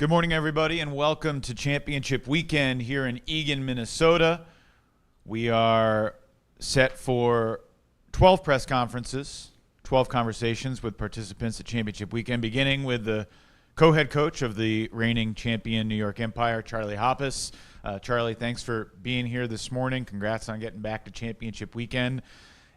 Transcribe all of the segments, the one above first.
Good morning, everybody, and welcome to Championship Weekend here in Eagan, Minnesota. We are set for 12 press conferences, 12 conversations with participants at Championship Weekend, beginning with the co-head coach of the reigning champion New York Empire, Charlie Hoppus. Charlie, thanks for being here this morning. Congrats on getting back to Championship Weekend.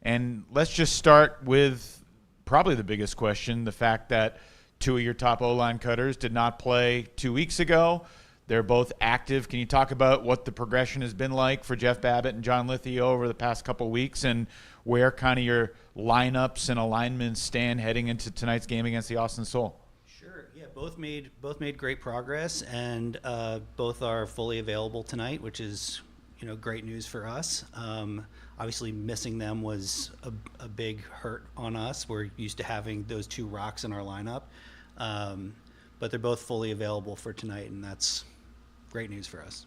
And let's just start with probably the biggest question, the fact that two of your top O-line cutters did not play 2 weeks ago. They're both active. Can you talk about what the progression has been like for Jeff Babbitt and John Lithia over the past couple of weeks, and where kind of your lineups and alignments stand heading into tonight's game against the Austin Soul? Sure. Yeah, both made great progress, and both are fully available tonight, which is great news for us. Obviously, missing them was a big hurt on us. We're used to having those two rocks in our lineup, but they're both fully available for tonight, and that's great news for us.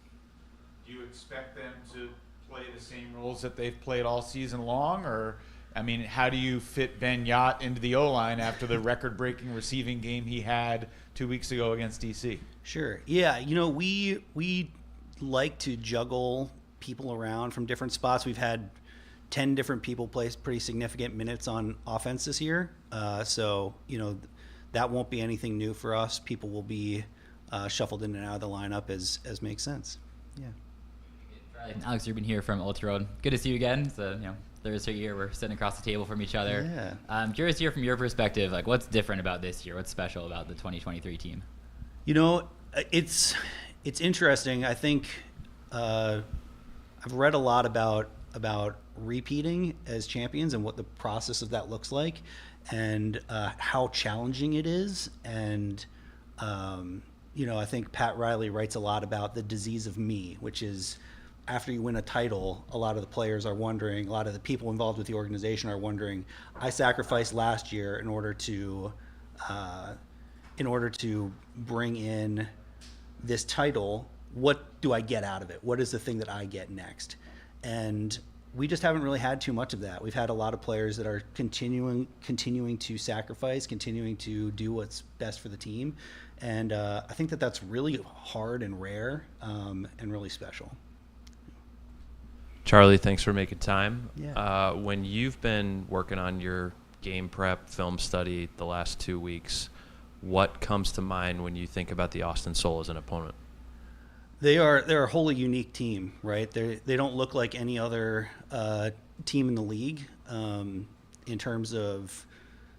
Do you expect them to play the same roles that they've played all season long, or how do you fit Ben Jagt into the O-line after the record-breaking receiving game he had 2 weeks ago against DC? Sure. Yeah, we like to juggle people around from different spots. We've had 10 different people play pretty significant minutes on offense this year. So that won't be anything new for us. People will be shuffled in and out of the lineup as makes sense. Yeah. Alex Rubin here from Ultra Road. Good to see you again. So, third straight year we're sitting across the table from each other. Yeah. I'm curious to hear from your perspective, what's different about this year? What's special about the 2023 team? It's interesting. I think I've read a lot about repeating as champions and what the process of that looks like, and how challenging it is. And I think Pat Riley writes a lot about the disease of me, which is after you win a title, a lot of the players are wondering, a lot of the people involved with the organization are wondering, I sacrificed last year in order to bring in this title. What do I get out of it? What is the thing that I get next? And we just haven't really had too much of that. We've had a lot of players that are continuing to sacrifice, continuing to do what's best for the team. And I think that's really hard and rare, and really special. Charlie, thanks for making time. Yeah. When you've been working on your game prep, film study the last 2 weeks, what comes to mind when you think about the Austin Soul as an opponent? They're a wholly unique team, right? They don't look like any other team in the league in terms of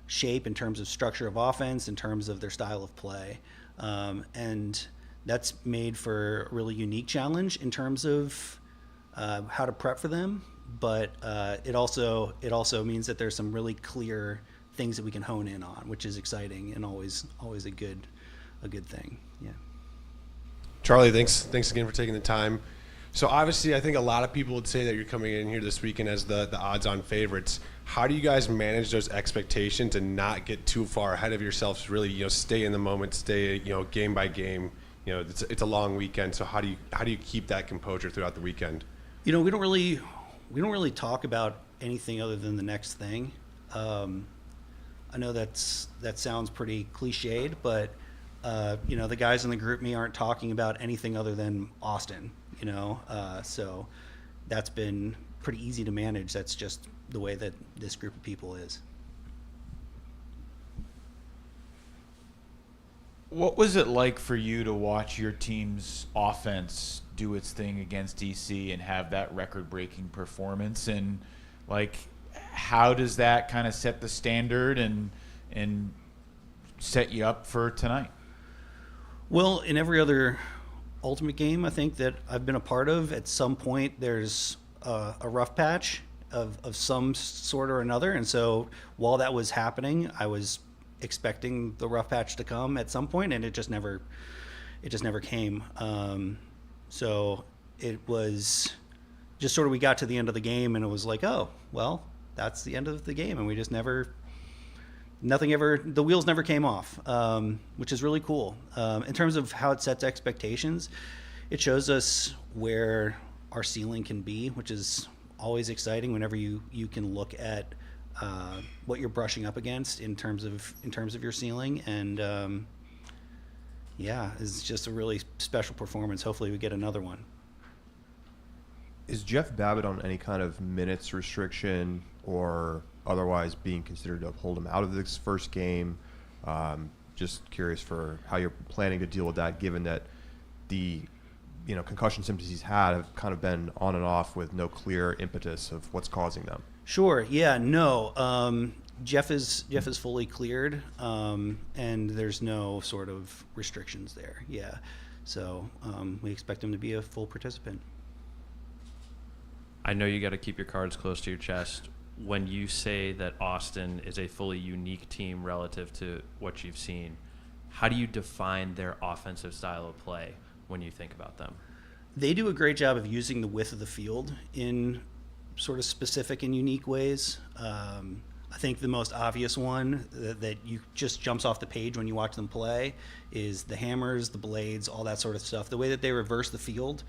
shape, in terms of structure of offense, in terms of their style of play, and that's made for a really unique challenge in terms of how to prep for them. But it also means that there's some really clear things that we can hone in on, which is exciting and always a good thing. Yeah. Charlie, thanks again for taking the time. So obviously, I think a lot of people would say that you're coming in here this weekend as the odds-on favorites. How do you guys manage those expectations and not get too far ahead of yourselves? Really, stay in the moment, stay game by game. It's a long weekend. So how do you keep that composure throughout the weekend? We don't really talk about anything other than the next thing. I know that sounds pretty cliched, but the guys in the group me aren't talking about anything other than Austin, so that's been pretty easy to manage. That's just the way that this group of people is. What was it like for you to watch your team's offense do its thing against DC and have that record-breaking performance? And how does that kind of set the standard and set you up for tonight? Well, in every other Ultimate game I think that I've been a part of, at some point there's a rough patch of some sort or another. And so while that was happening, I was expecting the rough patch to come at some point, and it just never came. So it was just sort of, we got to the end of the game and it was like, oh, well, that's the end of the game. And we just the wheels never came off, which is really cool. In terms of how it sets expectations, it shows us where our ceiling can be, which is always exciting whenever you can look at what you're brushing up against in terms of your ceiling. And yeah, it's just a really special performance. Hopefully we get another one. Is Jeff Babbitt on any kind of minutes restriction or otherwise being considered to hold him out of this first game? Just curious for how you're planning to deal with that, given that the concussion symptoms he's had have kind of been on and off with no clear impetus of what's causing them. Sure. Yeah. No. Jeff is fully cleared, and there's no sort of restrictions there. Yeah. So we expect him to be a full participant. I know you got to keep your cards close to your chest. When you say that Austin is a fully unique team relative to what you've seen, how do you define their offensive style of play when you think about them? They do a great job of using the width of the field in sort of specific and unique ways. I think the most obvious one that you just jumps off the page when you watch them play is the hammers, the blades, all that sort of stuff. The way that they reverse the field,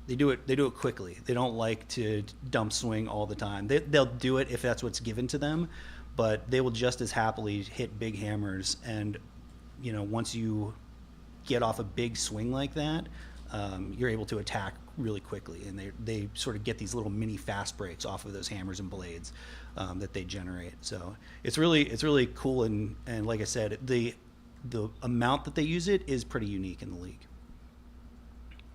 they do it quickly. They don't like to dump swing all the time. They'll do it if that's what's given to them, but they will just as happily hit big hammers. And once you get off a big swing like that, you're able to attack really quickly, and they sort of get these little mini fast breaks off of those hammers and blades that they generate. So it's really cool, and like I said, the amount that they use it is pretty unique in the league.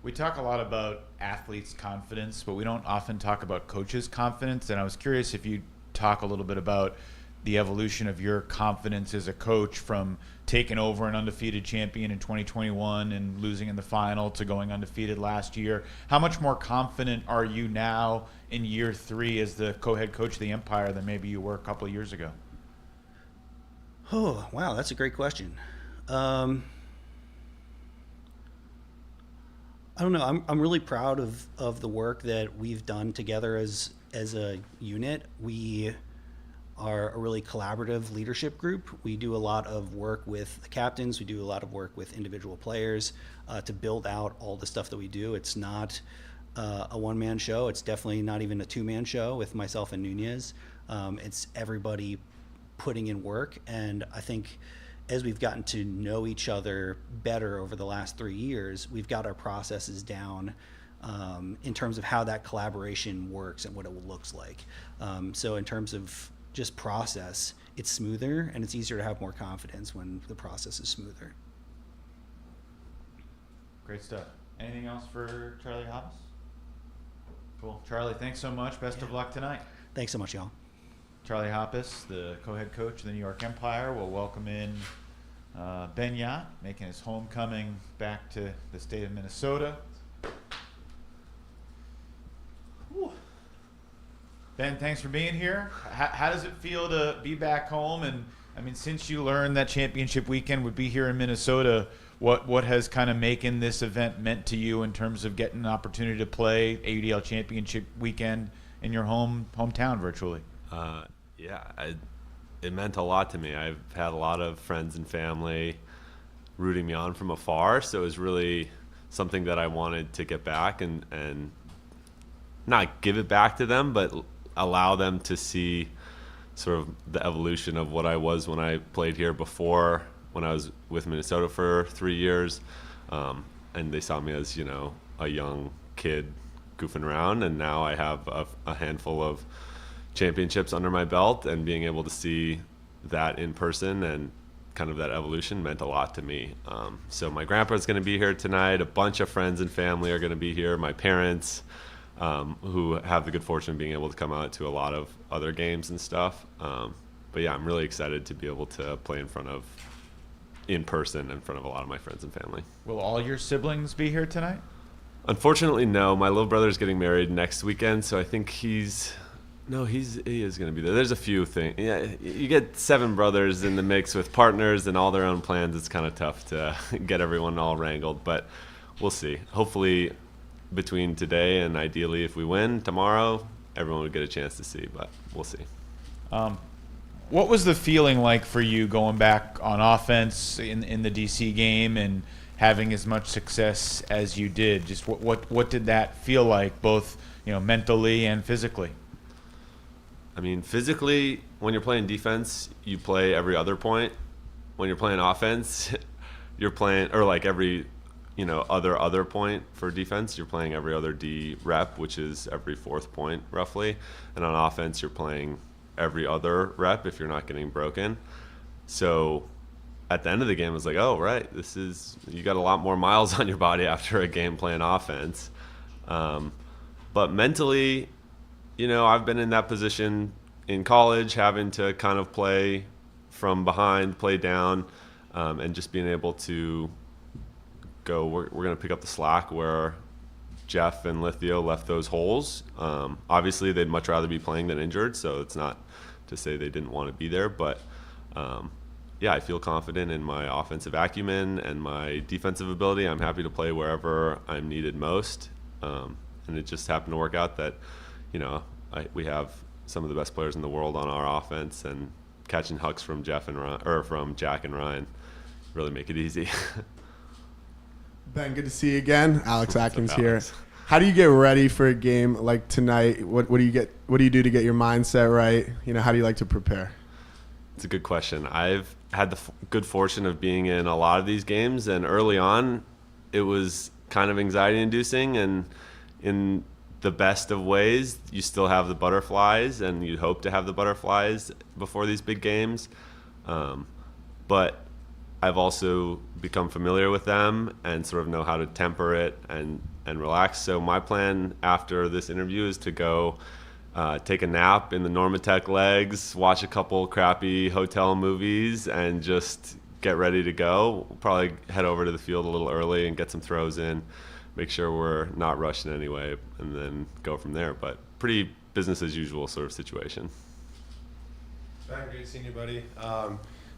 We talk a lot about athletes' confidence, but we don't often talk about coaches' confidence. And I was curious if you'd talk a little bit about the evolution of your confidence as a coach from taking over an undefeated champion in 2021 and losing in the final to going undefeated last year. How much more confident are you now in year 3 as the co-head coach of the Empire than maybe you were a couple of years ago? Oh, wow, that's a great question. I don't know. I'm really proud of the work that we've done together as a unit. We are a really collaborative leadership group. We do a lot of work with the captains. We do a lot of work with individual players to build out all the stuff that we do. It's not a one-man show. It's definitely not even a two-man show with myself and Nunez. It's everybody putting in work, and I think as we've gotten to know each other better over the last 3 years, we've got our processes down in terms of how that collaboration works and what it looks like. So in terms of just process, it's smoother, and it's easier to have more confidence when the process is smoother. Great stuff. Anything else for Charlie Hoppes? Cool. Charlie, thanks so much. Best of luck tonight. Thanks so much, y'all. Charlie Hoppes, the co-head coach of the New York Empire, will welcome in Ben Jagt, making his homecoming back to the state of Minnesota. Whew. Ben, thanks for being here. How does it feel to be back home? And I mean, since you learned that championship weekend would be here in Minnesota, what has kind of making this event meant to you in terms of getting an opportunity to play AUDL championship weekend in your hometown virtually? It meant a lot to me. I've had a lot of friends and family rooting me on from afar, so it was really something that I wanted to get back and not give it back to them, but allow them to see sort of the evolution of what I was when I played here before, when I was with Minnesota for 3 years. And they saw me as, a young kid goofing around, and now I have a handful of championships under my belt, and being able to see that in person and kind of that evolution meant a lot to me. So my grandpa's going to be here tonight. A bunch of friends and family are going to be here. My parents, who have the good fortune of being able to come out to a lot of other games and stuff. But yeah, I'm really excited to be able to play in person in front of a lot of my friends and family. Will all your siblings be here tonight? Unfortunately, no. My little brother's getting married next weekend, so I think he is going to be there. There's a few things. Yeah, you get 7 brothers in the mix with partners and all their own plans. It's kind of tough to get everyone all wrangled, but we'll see. Hopefully, between today and ideally if we win tomorrow, everyone will get a chance to see, but we'll see. What was the feeling like for you going back on offense in the DC game and having as much success as you did? Just what did that feel like, both mentally and physically? I mean, physically, when you're playing defense, you play every other point. When you're playing offense, you're playing, or like every, other point for defense, you're playing every other D rep, which is every fourth point roughly. And on offense, you're playing every other rep if you're not getting broken. So at the end of the game, I was like, oh, right, you got a lot more miles on your body after a game playing offense. But mentally, I've been in that position in college, having to kind of play from behind, play down, and just being able to go, we're going to pick up the slack where Jeff and Lithio left those holes. Obviously, they'd much rather be playing than injured, so it's not to say they didn't want to be there. But, I feel confident in my offensive acumen and my defensive ability. I'm happy to play wherever I'm needed most. And it just happened to work out that, we have some of the best players in the world on our offense, and catching hucks from from Jack and Ryan really make it easy. Ben, good to see you again. Alex Atkins up, here. Alex? How do you get ready for a game like tonight? What do you do to get your mindset right? How do you like to prepare? It's a good question. I've had the good fortune of being in a lot of these games, and early on, it was kind of anxiety-inducing, and in the best of ways, you still have the butterflies, and you hope to have the butterflies before these big games. But I've also become familiar with them and sort of know how to temper it and relax. So my plan after this interview is to go take a nap in the Normatec legs, watch a couple crappy hotel movies, and just get ready to go. We'll probably head over to the field a little early and get some throws in, make sure we're not rushed in any way, and then go from there. But pretty business as usual sort of situation. Ben, great seeing you, buddy.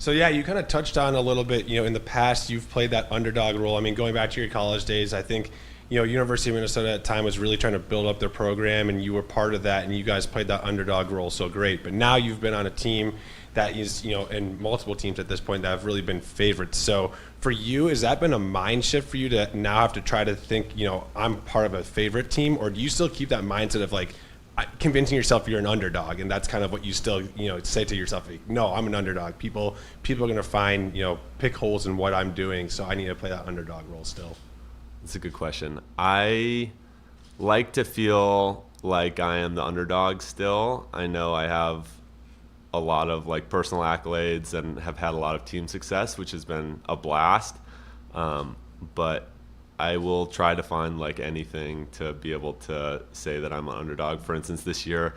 So yeah, you kind of touched on a little bit, in the past you've played that underdog role. I mean, going back to your college days, I think, University of Minnesota at the time was really trying to build up their program, and you were part of that, and you guys played that underdog role so great. But now you've been on a team that is, and multiple teams at this point that have really been favorites. So for you, has that been a mind shift for you to now have to try to think, I'm part of a favorite team, or do you still keep that mindset of like convincing yourself you're an underdog, and that's kind of what you still, say to yourself, like, no, I'm an underdog. People are going to find, pick holes in what I'm doing, so I need to play that underdog role still. That's a good question. I like to feel like I am the underdog still. I know I have a lot of like personal accolades and have had a lot of team success, which has been a blast. But I will try to find like anything to be able to say that I'm an underdog. For instance, this year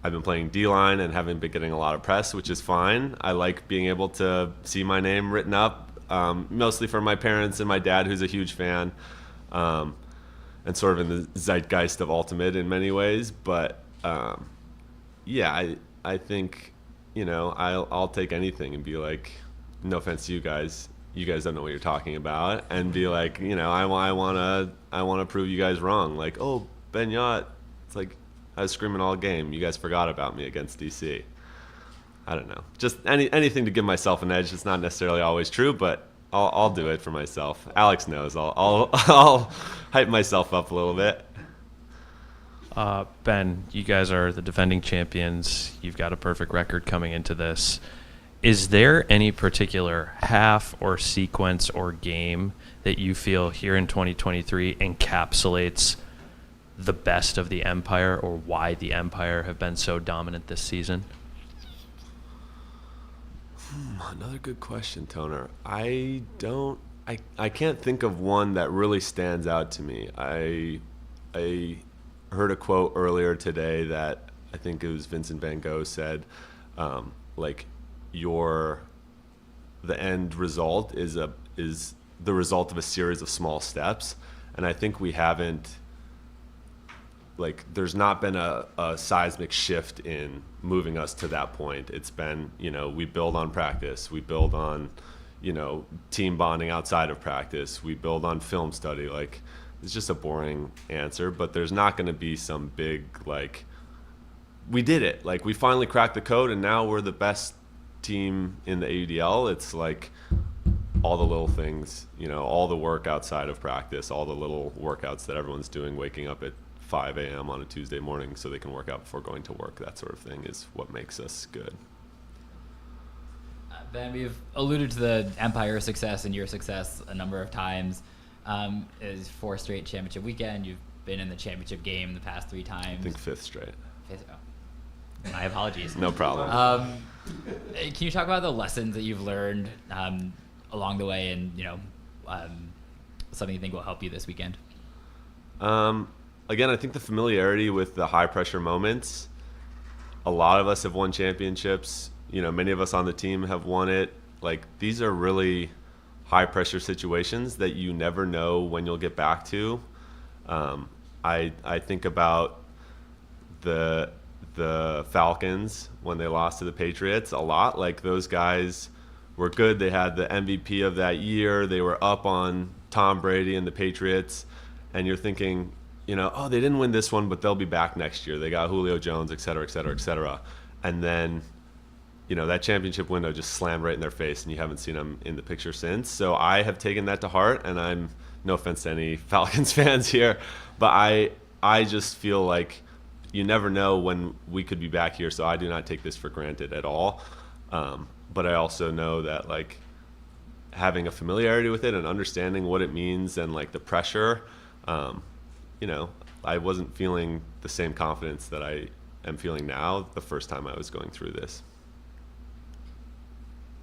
I've been playing D-line and haven't been getting a lot of press, which is fine. I like being able to see my name written up, mostly for my parents and my dad, who's a huge fan, and sort of in the zeitgeist of Ultimate in many ways. But I think, I'll take anything and be like, no offense to you guys don't know what you're talking about, and be like, I want to prove you guys wrong. Like, oh, Ben Jagt, it's like I was screaming all game. You guys forgot about me against DC. I don't know. Just anything to give myself an edge. It's not necessarily always true, but I'll do it for myself. Alex knows. I'll hype myself up a little bit. Ben, you guys are the defending champions. You've got a perfect record coming into this. Is there any particular half or sequence or game that you feel here in 2023 encapsulates the best of the Empire, or why the Empire have been so dominant this season? Another good question, Toner. I can't think of one that really stands out to me. I heard a quote earlier today that I think it was Vincent Van Gogh said, the end result is the result of a series of small steps, and I think we haven't, there's not been a seismic shift in moving us to that point. It's been, we build on practice, we build on, team bonding outside of practice, we build on film study. It's just a boring answer, but there's not going to be some big, we did it. We finally cracked the code, and now we're the best team in the AUDL. It's all the little things, all the work outside of practice, all the little workouts that everyone's doing, waking up at 5 a.m. on a Tuesday morning so they can work out before going to work. That sort of thing is what makes us good. Ben, we've alluded to the Empire success and your success a number of times. Is 4 straight championship weekend. You've been in the championship game the past 3 times. I think 5th straight. My apologies. No problem. Can you talk about the lessons that you've learned along the way, and something you think will help you this weekend? Again, I think the familiarity with the high pressure moments. A lot of us have won championships. Many of us on the team have won it. Like, these are really high pressure situations that you never know when you'll get back to. I think about the Falcons when they lost to the Patriots a lot. Like, those guys were good. They had the MVP of that year. They were up on Tom Brady and the Patriots, and you're thinking, oh, they didn't win this one, but they'll be back next year. They got Julio Jones, et cetera, et cetera, et cetera. And then, that championship window just slammed right in their face, and you haven't seen them in the picture since. So I have taken that to heart, and I'm, no offense to any Falcons fans here, but I just feel like you never know when we could be back here, so I do not take this for granted at all. But I also know that, like, having a familiarity with it and understanding what it means and, like, the pressure, I wasn't feeling the same confidence that I am feeling now the first time I was going through this.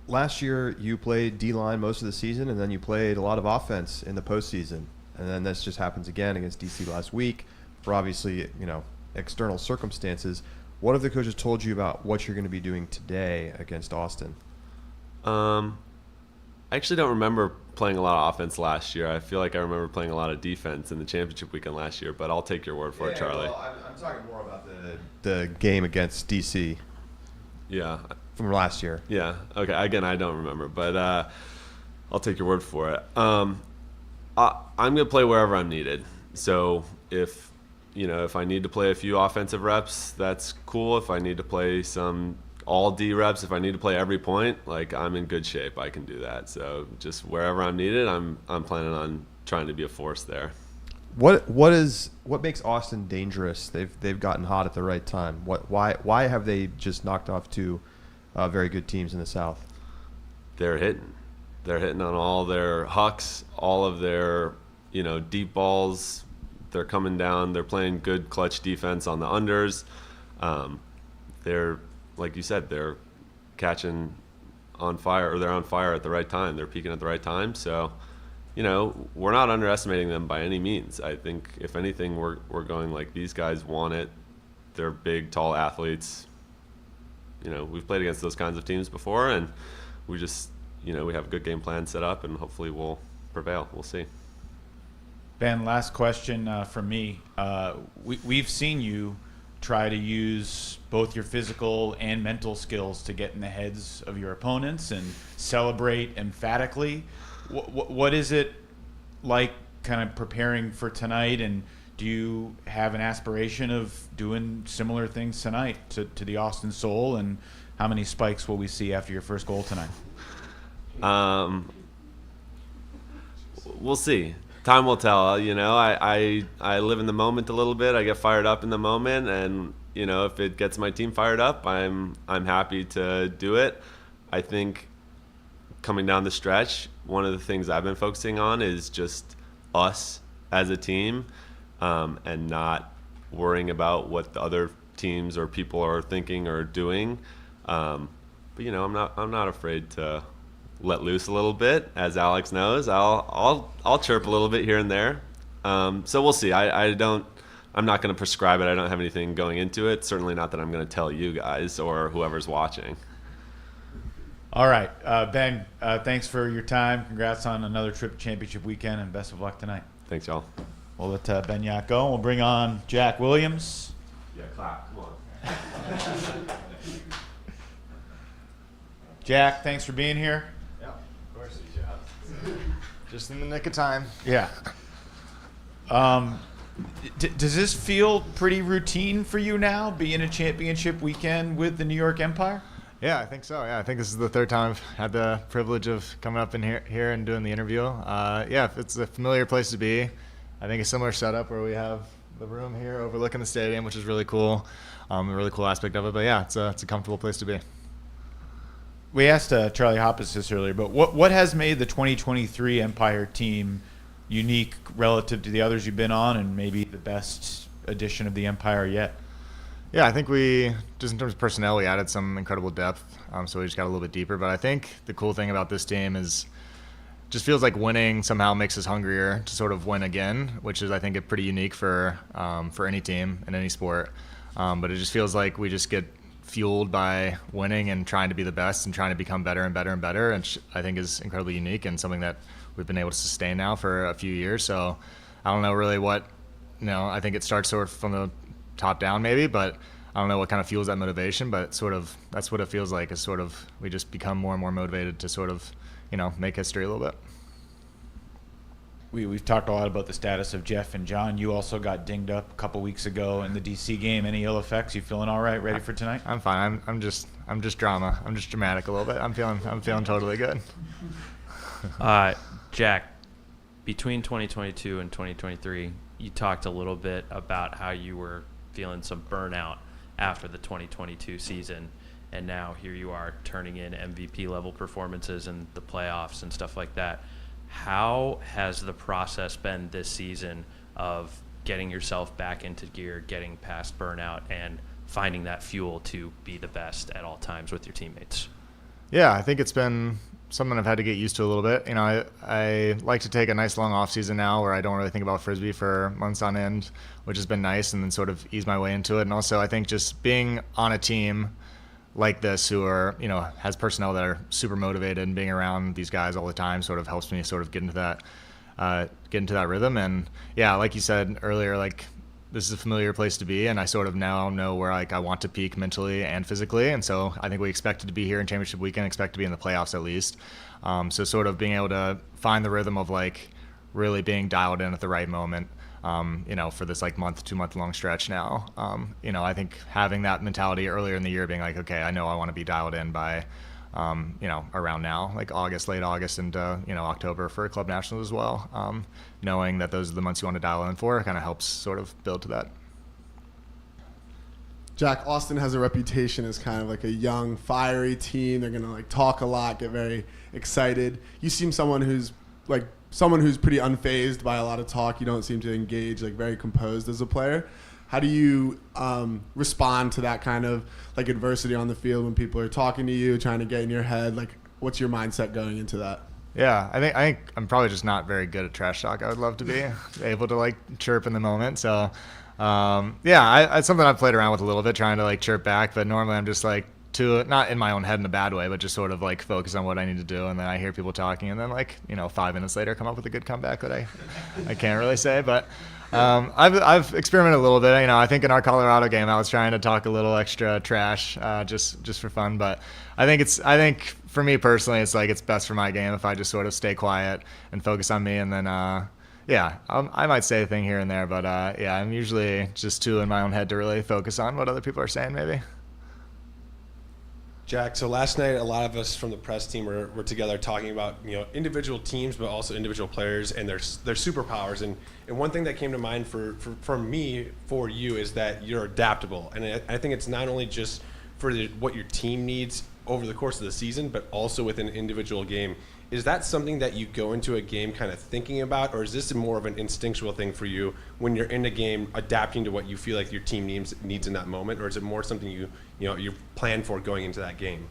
Last year, you played D-line most of the season, and then you played a lot of offense in the postseason. And then this just happens again against DC last week for obviously, external circumstances. What have the coaches told you about what you're going to be doing today against Austin? I actually don't remember playing a lot of offense last year. I feel like I remember playing a lot of defense in the championship weekend last year, but I'll take your word for it, Charlie. Well, I'm talking more about the game against DC. Yeah. From last year. Yeah. Okay. Again, I don't remember, but I'll take your word for it. I'm going to play wherever I'm needed. So if I need to play a few offensive reps, that's cool. If I need to play some all D reps, if I need to play every point, like, I'm in good shape. I can do that. So just wherever I'm needed, I'm planning on trying to be a force there. What makes Austin dangerous? They've gotten hot at the right time. Why have they just knocked off 2 very good teams in the South? They're hitting on all their hucks, all of their deep balls. They're coming down. They're playing good clutch defense on the unders. They're, like you said, they're catching on fire, or they're on fire at the right time. They're peaking at the right time. So, we're not underestimating them by any means. I think, if anything, we're going like, these guys want it. They're big, tall athletes. We've played against those kinds of teams before, and we just, we have a good game plan set up, and hopefully we'll prevail. We'll see. Ben, last question from me. We've seen you try to use both your physical and mental skills to get in the heads of your opponents and celebrate emphatically. What is it like kind of preparing for tonight, and do you have an aspiration of doing similar things tonight to the Austin Soul, and how many spikes will we see after your first goal tonight? We'll see. Time will tell. I live in the moment a little bit. I get fired up in the moment, and if it gets my team fired up, I'm happy to do it. I think coming down the stretch, one of the things I've been focusing on is just us as a team, and not worrying about what the other teams or people are thinking or doing. But I'm not afraid to let loose a little bit. As Alex knows, I'll chirp a little bit here and there. So we'll see. I'm not going to prescribe it. I don't have anything going into it. Certainly not that I'm going to tell you guys or whoever's watching. All right, Ben, thanks for your time. Congrats on another trip championship weekend, and best of luck tonight. Thanks, y'all. We'll let Ben Jagt go. We'll bring on Jack Williams. Yeah, clap. Come on. Jack, thanks for being here. Yeah, of course. Just in the nick of time. Yeah. Does this feel pretty routine for you now, being a championship weekend with the New York Empire? Yeah, I think so. Yeah, I think this is the 3rd time I've had the privilege of coming up in here and doing the interview. Yeah, it's a familiar place to be. I think a similar setup where we have the room here overlooking the stadium, which is really cool. A really cool aspect of it. But yeah, it's a comfortable place to be. we asked Charlie Hoppus this earlier, but what has made the 2023 Empire team unique relative to the others you've been on, and maybe the best edition of the Empire yet? Yeah, I think we, just in terms of personnel, we added some incredible depth, so we just got a little bit deeper. But I think the cool thing about this team is just feels like winning somehow makes us hungrier to sort of win again, which is, I think, pretty unique for any team in any sport. But it just feels like we just get fueled by winning and trying to be the best and trying to become better and better and better, and I think is incredibly unique and something that we've been able to sustain now for a few years. So I don't know really what, I think it starts sort of from the top down maybe, but I don't know what kind of fuels that motivation, but sort of that's what it feels like, is sort of we just become more and more motivated to sort of, make history a little bit. We've talked a lot about the status of Jeff and John. You also got dinged up a couple weeks ago in the DC game. Any ill effects? You feeling all right? Ready for tonight? I'm fine. I'm just drama. I'm just dramatic a little bit. I'm feeling totally good. Jack, between 2022 and 2023, you talked a little bit about how you were feeling some burnout after the 2022 season, and now here you are turning in MVP level performances in the playoffs and stuff like that. How has the process been this season of getting yourself back into gear, getting past burnout, and finding that fuel to be the best at all times with your teammates? Yeah, I think it's been something I've had to get used to a little bit. I like to take a nice long off season now where I don't really think about Frisbee for months on end, which has been nice, and then sort of ease my way into it. And also I think just being on a team like this who are, has personnel that are super motivated, and being around these guys all the time sort of helps me sort of get into that rhythm. And yeah, like you said earlier, like this is a familiar place to be, and I sort of now know where I want to peak mentally and physically. And so I think we expected to be here in championship weekend, expect to be in the playoffs at least. So sort of being able to find the rhythm of like really being dialed in at the right moment, for this like 2-month long stretch now. I think having that mentality earlier in the year, being like, okay, I know I want to be dialed in by, around now, like late August and, October for Club Nationals as well. Knowing that those are the months you want to dial in for kind of helps sort of build to that. Jack, Austin has a reputation as kind of like a young, fiery team. They're going to like talk a lot, get very excited. You seem someone who's pretty unfazed by a lot of talk. You don't seem to engage, like very composed as a player. How do you respond to that kind of like adversity on the field when people are talking to you, trying to get in your head? Like, what's your mindset going into that? Yeah, I think I'm probably just not very good at trash talk. I would love to be able to like chirp in the moment. So, it's something I've played around with a little bit, trying to like chirp back. But normally I'm just like not in my own head in a bad way, but just sort of like focus on what I need to do. And then I hear people talking, and then like 5 minutes later come up with a good comeback that I can't really say. But I've experimented a little bit. I think in our Colorado game I was trying to talk a little extra trash just for fun. But I think for me personally, it's like it's best for my game if I just sort of stay quiet and focus on me. And then I might say a thing here and there, but I'm usually just too in my own head to really focus on what other people are saying maybe. Jack, so last night a lot of us from the press team were together talking about individual teams, but also individual players and their superpowers. And one thing that came to mind for you is that you're adaptable. And I think it's not only just for what your team needs over the course of the season, but also with an individual game. Is that something that you go into a game kind of thinking about, or is this more of an instinctual thing for you when you're in a game, adapting to what you feel like your team needs in that moment, or is it more something you plan for going into that game?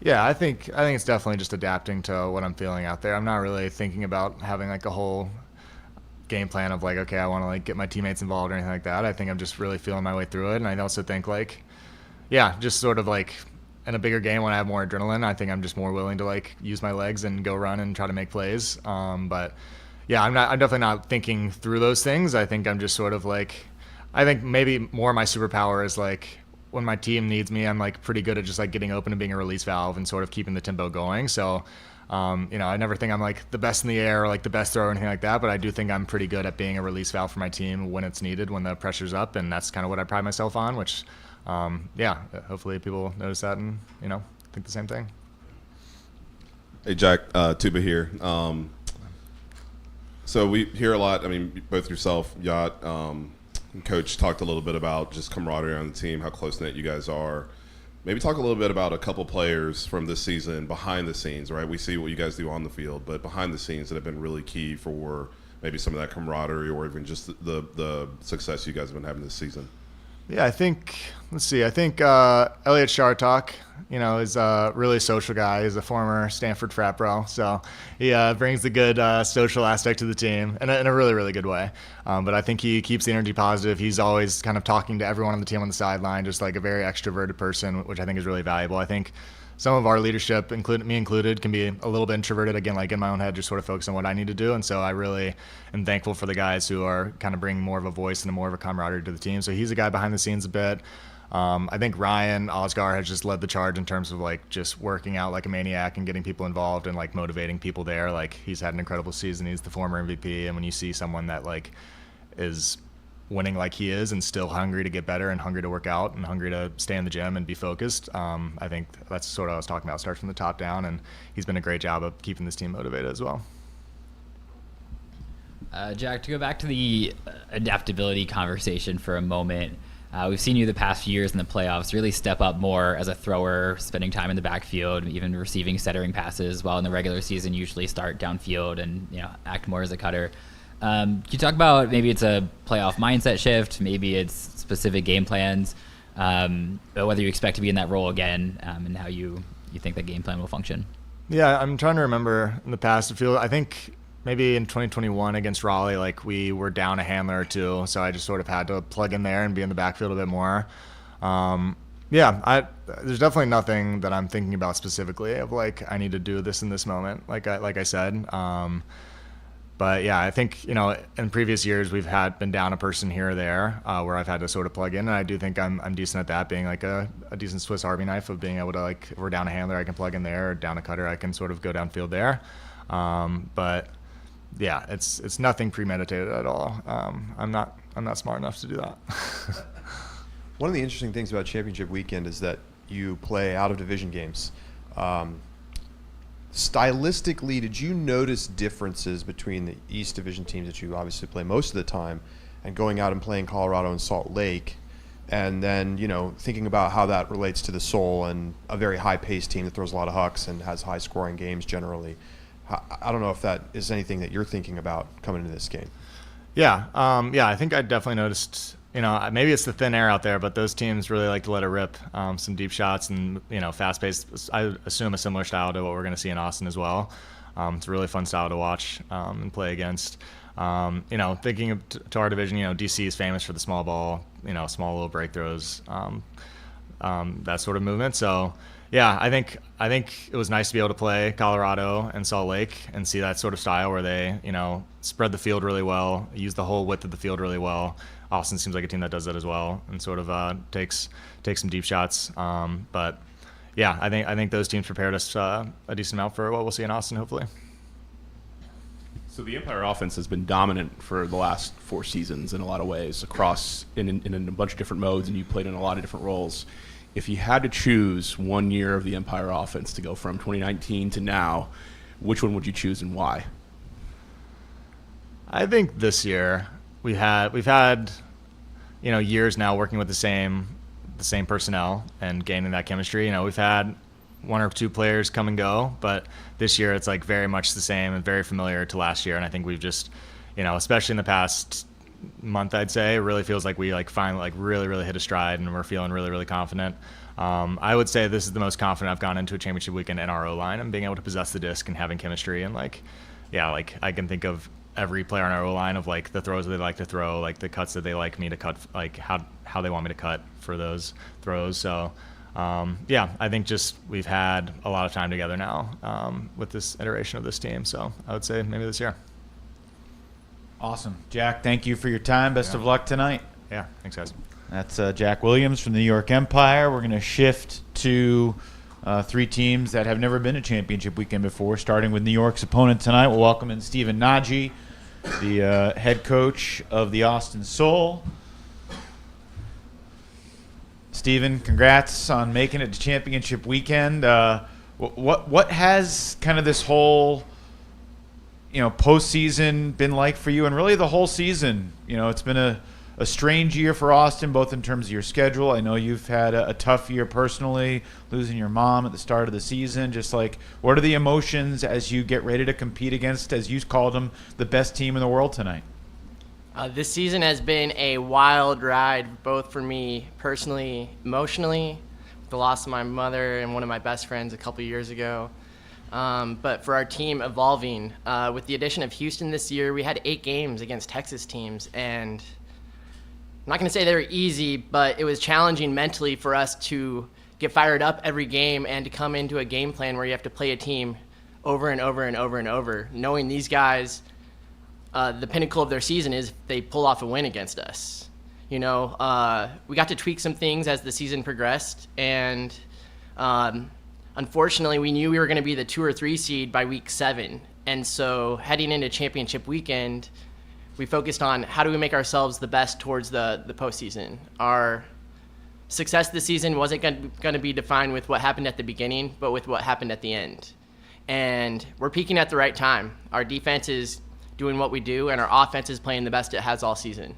Yeah, I think it's definitely just adapting to what I'm feeling out there. I'm not really thinking about having like a whole game plan of like, okay, I want to like get my teammates involved or anything like that. I think I'm just really feeling my way through it, and I also think like, just sort of like, in a bigger game when I have more adrenaline, I think I'm just more willing to like use my legs and go run and try to make plays. But I'm definitely not thinking through those things. I think I'm just sort of like, I think maybe more my superpower is like when my team needs me, I'm like pretty good at just like getting open and being a release valve and sort of keeping the tempo going. So, I never think I'm like the best in the air or like the best thrower or anything like that, but I do think I'm pretty good at being a release valve for my team when it's needed, when the pressure's up. And that's kind of what I pride myself on, which hopefully people notice that and think the same thing. Hey Jack, Tuba here. So we hear a lot. I mean, both yourself, Yacht, and Coach talked a little bit about just camaraderie on the team, how close knit you guys are. Maybe talk a little bit about a couple players from this season behind the scenes, right? We see what you guys do on the field, but behind the scenes that have been really key for maybe some of that camaraderie or even just the success you guys have been having this season. Yeah, I think Elliot Shartok, is a really social guy. He's a former Stanford frat bro, so he brings the good social aspect to the team in a really, really good way. But I think he keeps the energy positive. He's always kind of talking to everyone on the team on the sideline, just like a very extroverted person, which I think is really valuable. I think some of our leadership, me included, can be a little bit introverted, again, like in my own head, just sort of focus on what I need to do. And so I really am thankful for the guys who are kind of bringing more of a voice and more of a camaraderie to the team. So he's a guy behind the scenes a bit. I think Ryan Osgar has just led the charge in terms of like just working out like a maniac and getting people involved and like motivating people there. Like he's had an incredible season. He's the former MVP. And when you see someone that like is winning like he is and still hungry to get better and hungry to work out and hungry to stay in the gym and be focused, I think that's sort of what I was talking about. It starts from the top down, and he's been a great job of keeping this team motivated as well. Jack, to go back to the adaptability conversation for a moment, we've seen you the past few years in the playoffs really step up more as a thrower, spending time in the backfield, even receiving centering passes, while in the regular season usually start downfield and act more as a cutter. Can you talk about maybe it's a playoff mindset shift, maybe it's specific game plans, whether you expect to be in that role again, and how you think that game plan will function? Yeah, I'm trying to remember in the past. I think maybe in 2021 against Raleigh, like we were down a handler or two, so I just sort of had to plug in there and be in the backfield a bit more. There's definitely nothing that I'm thinking about specifically of like I need to do this in this moment, like I said. But yeah, I think, in previous years we've been down a person here or there where I've had to sort of plug in, and I do think I'm decent at that, being like a decent Swiss Army knife of being able to, like, if we're down a handler, I can plug in there, or down a cutter, I can sort of go downfield there. But yeah, it's nothing premeditated at all. I'm not smart enough to do that. One of the interesting things about championship weekend is that you play out of division games. Stylistically, did you notice differences between the East Division teams that you obviously play most of the time and going out and playing Colorado and Salt Lake, and then, thinking about how that relates to the Soul and a very high-paced team that throws a lot of hucks and has high-scoring games generally? I don't know if that is anything that you're thinking about coming into this game. Yeah, I think I definitely noticed, maybe it's the thin air out there, but those teams really like to let it rip, some deep shots and, fast-paced. I assume a similar style to what we're going to see in Austin as well. It's a really fun style to watch and play against. Thinking to our division, DC is famous for the small ball, small little break throws, that sort of movement. So, yeah, I think it was nice to be able to play Colorado and Salt Lake and see that sort of style where they, spread the field really well, use the whole width of the field really well. Austin seems like a team that does that as well and sort of takes some deep shots. But yeah, I think those teams prepared us a decent amount for what we'll see in Austin, hopefully. So the Empire offense has been dominant for the last 4 seasons in a lot of ways, across in a bunch of different modes, and you played in a lot of different roles. If you had to choose 1 year of the Empire offense to go from 2019 to now, which one would you choose and why? I think this year we've had years now working with the same personnel and gaining that chemistry. We've had 1 or 2 players come and go, but this year it's like very much the same and very familiar to last year. And I think we've just, especially in the past month, I'd say, it really feels like we finally really, really hit a stride and we're feeling really, really confident. I would say this is the most confident I've gone into a championship weekend in our O-line and being able to possess the disc and having chemistry and I can think of every player on our O-line of like the throws that they like to throw, like the cuts that they like me to cut, like how they want me to cut for those throws. So I think just we've had a lot of time together now with this iteration of this team. So I would say maybe this year. Awesome. Jack, thank you for your time. Best of luck tonight. Yeah, thanks, guys. That's Jack Williams from the New York Empire. We're going to shift to 3 teams that have never been to championship weekend before, starting with New York's opponent tonight. We'll welcome in Steven Naji, the head coach of the Austin Soul. Steven, congrats on making it to championship weekend. What has kind of this whole postseason been like for you, and really the whole season? It's been a a strange year for Austin, both in terms of your schedule. I know you've had a tough year personally, losing your mom at the start of the season. Just like, what are the emotions as you get ready to compete against, as you called them, the best team in the world tonight? This season has been a wild ride, both for me personally, emotionally, with the loss of my mother and one of my best friends a couple years ago. But for our team evolving, with the addition of Houston this year, we had 8 games against Texas teams, and I'm not going to say they were easy, but it was challenging mentally for us to get fired up every game and to come into a game plan where you have to play a team over and over and over and over, knowing these guys, the pinnacle of their season is if they pull off a win against us. We got to tweak some things as the season progressed, and unfortunately, we knew we were going to be the 2 or 3 seed by week 7. And so heading into championship weekend, we focused on how do we make ourselves the best towards the postseason. Our success this season wasn't going to be defined with what happened at the beginning, but with what happened at the end. And we're peaking at the right time. Our defense is doing what we do, and our offense is playing the best it has all season.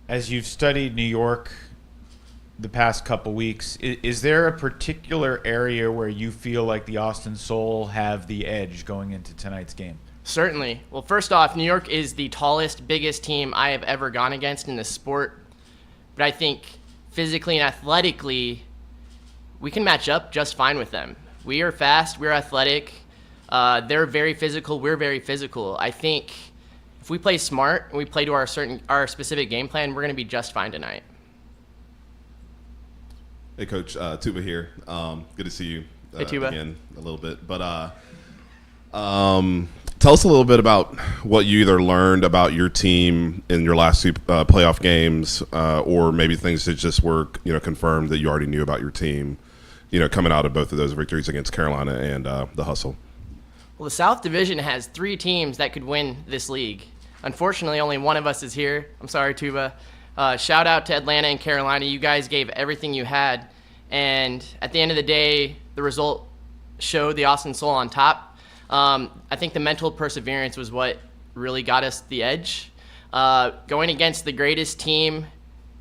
As you've studied New York the past couple weeks, is there a particular area where you feel like the Austin Soul have the edge going into tonight's game? Certainly. Well, first off, New York is the tallest, biggest team I have ever gone against in the sport. But I think physically and athletically, we can match up just fine with them. We are fast, we're athletic. They're very physical, we're very physical. I think if we play smart and we play to our specific game plan, we're going to be just fine tonight. Hey, Coach, Tuba here. Good to see you Hey, Tuba. again a little bit. But tell us a little bit about what you either learned about your team in your last 2 playoff games, or maybe things that just were confirmed that you already knew about your team, coming out of both of those victories against Carolina and the Hustle. Well, the South Division has 3 teams that could win this league. Unfortunately, only one of us is here. I'm sorry, Tuba. Shout out to Atlanta and Carolina. You guys gave everything you had. And at the end of the day, the result showed the Austin Soul on top. I think the mental perseverance was what really got us the edge. Going against the greatest team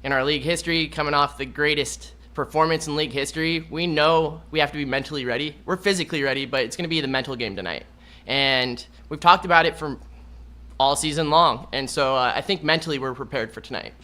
in our league history, coming off the greatest performance in league history, we know we have to be mentally ready. We're physically ready, but it's going to be the mental game tonight. And we've talked about it for all season long. And so I think mentally we're prepared for tonight.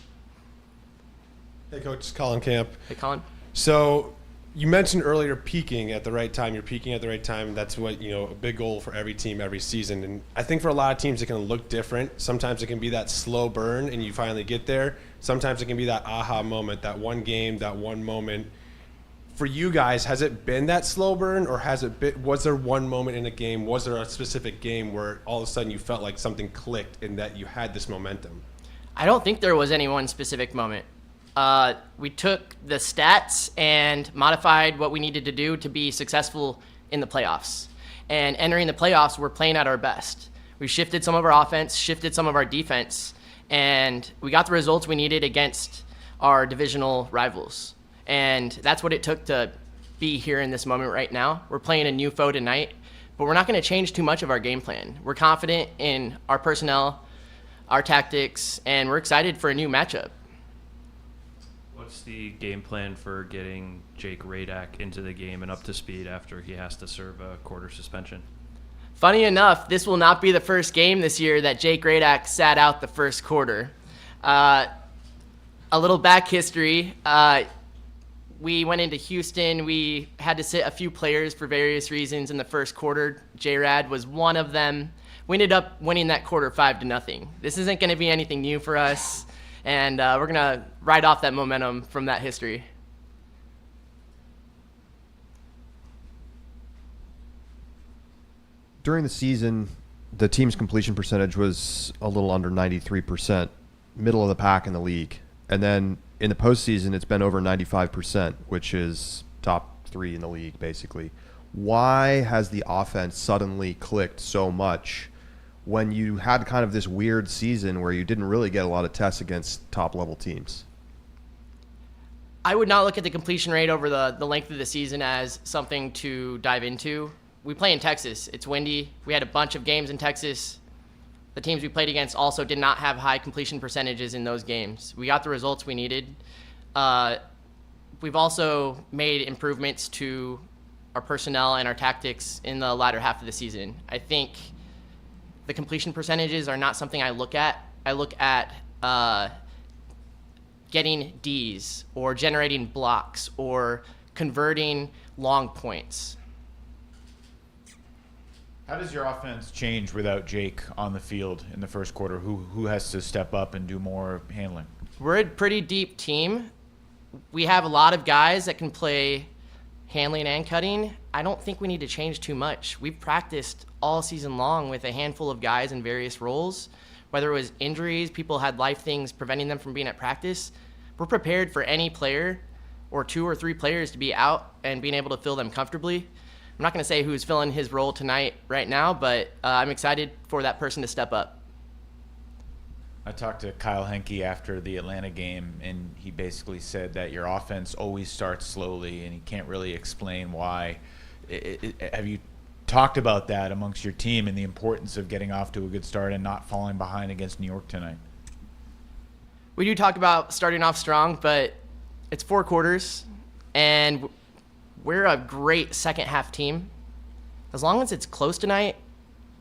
Hey, Coach, Colin Camp. Hey, Colin. So you mentioned earlier peaking at the right time. You're peaking at the right time. That's what, a big goal for every team every season. And I think for a lot of teams, it can look different. Sometimes it can be that slow burn and you finally get there. Sometimes it can be that aha moment, that one game, that one moment. For you guys, has it been that slow burn, or was there one moment in a game? Was there a specific game where all of a sudden you felt like something clicked and that you had this momentum? I don't think there was any one specific moment. We took the stats and modified what we needed to do to be successful in the playoffs. And entering the playoffs, we're playing at our best. We shifted some of our offense, shifted some of our defense, and we got the results we needed against our divisional rivals. And that's what it took to be here in this moment right now. We're playing a new foe tonight, but we're not going to change too much of our game plan. We're confident in our personnel, our tactics, and we're excited for a new matchup. What's the game plan for getting Jake Radak into the game and up to speed after he has to serve a quarter suspension? Funny enough, this will not be the first game this year that Jake Radak sat out the first quarter. A little back history. We went into Houston. We had to sit a few players for various reasons in the first quarter. J-Rad was one of them. We ended up winning that quarter 5-0. This isn't going to be anything new for us, and we're going to ride off that momentum from that history. During the season, the team's completion percentage was a little under 93%, middle of the pack in the league. And then in the postseason, it's been over 95%, which is top 3 in the league, basically. Why has the offense suddenly clicked so much when you had kind of this weird season where you didn't really get a lot of tests against top-level teams? I would not look at the completion rate over the length of the season as something to dive into. We play in Texas. It's windy. We had a bunch of games in Texas. the teams we played against also did not have high completion percentages in those games. We got the results we needed. We've also made improvements to our personnel and our tactics in the latter half of the season. I think the completion percentages are not something I look at. I look at getting Ds or generating blocks or converting long points. How does your offense change without Jake on the field in the first quarter? Who has to step up and do more handling? We're a pretty deep team. We have a lot of guys that can play handling and cutting. I don't think we need to change too much. We've practiced all season long with a handful of guys in various roles. Whether it was injuries, people had life things preventing them from being at practice. We're prepared for any player or 2 or 3 players to be out and being able to fill them comfortably. I'm not going to say who's filling his role tonight right now, but I'm excited for that person to step up. I talked to Kyle Henke after the Atlanta game, and he basically said that your offense always starts slowly, and he can't really explain why. Have you talked about that amongst your team and the importance of getting off to a good start and not falling behind against New York tonight? We do talk about starting off strong, but it's 4 quarters, and we're a great second half team. As long as it's close tonight,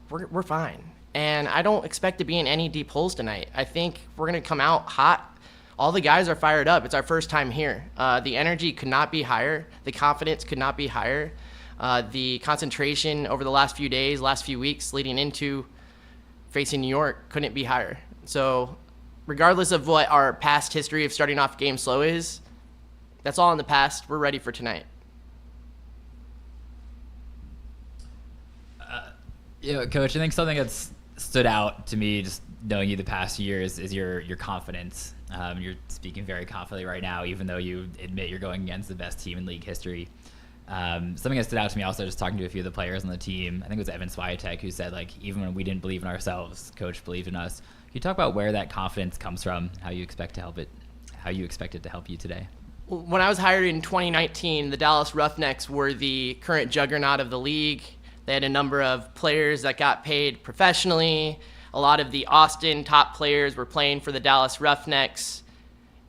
we're fine. And I don't expect to be in any deep holes tonight. I think we're going to come out hot. All the guys are fired up. It's our first time here. The energy could not be higher. The confidence could not be higher. The concentration over the last few days, last few weeks leading into facing New York couldn't be higher. So regardless of what our past history of starting off game slow is, that's all in the past. We're ready for tonight. Coach, I think something that's stood out to me just knowing you the past years is your confidence. You're speaking very confidently right now, even though you admit you're going against the best team in league history. Something that stood out to me also just talking to a few of the players on the team, I think it was Evan Swiatek, who said, like, even when we didn't believe in ourselves, Coach believed in us. Can you talk about where that confidence comes from, how you expect it to help you today? When I was hired in 2019, the Dallas Roughnecks were the current juggernaut of the league. They had a number of players that got paid professionally. A lot of the Austin top players were playing for the Dallas Roughnecks.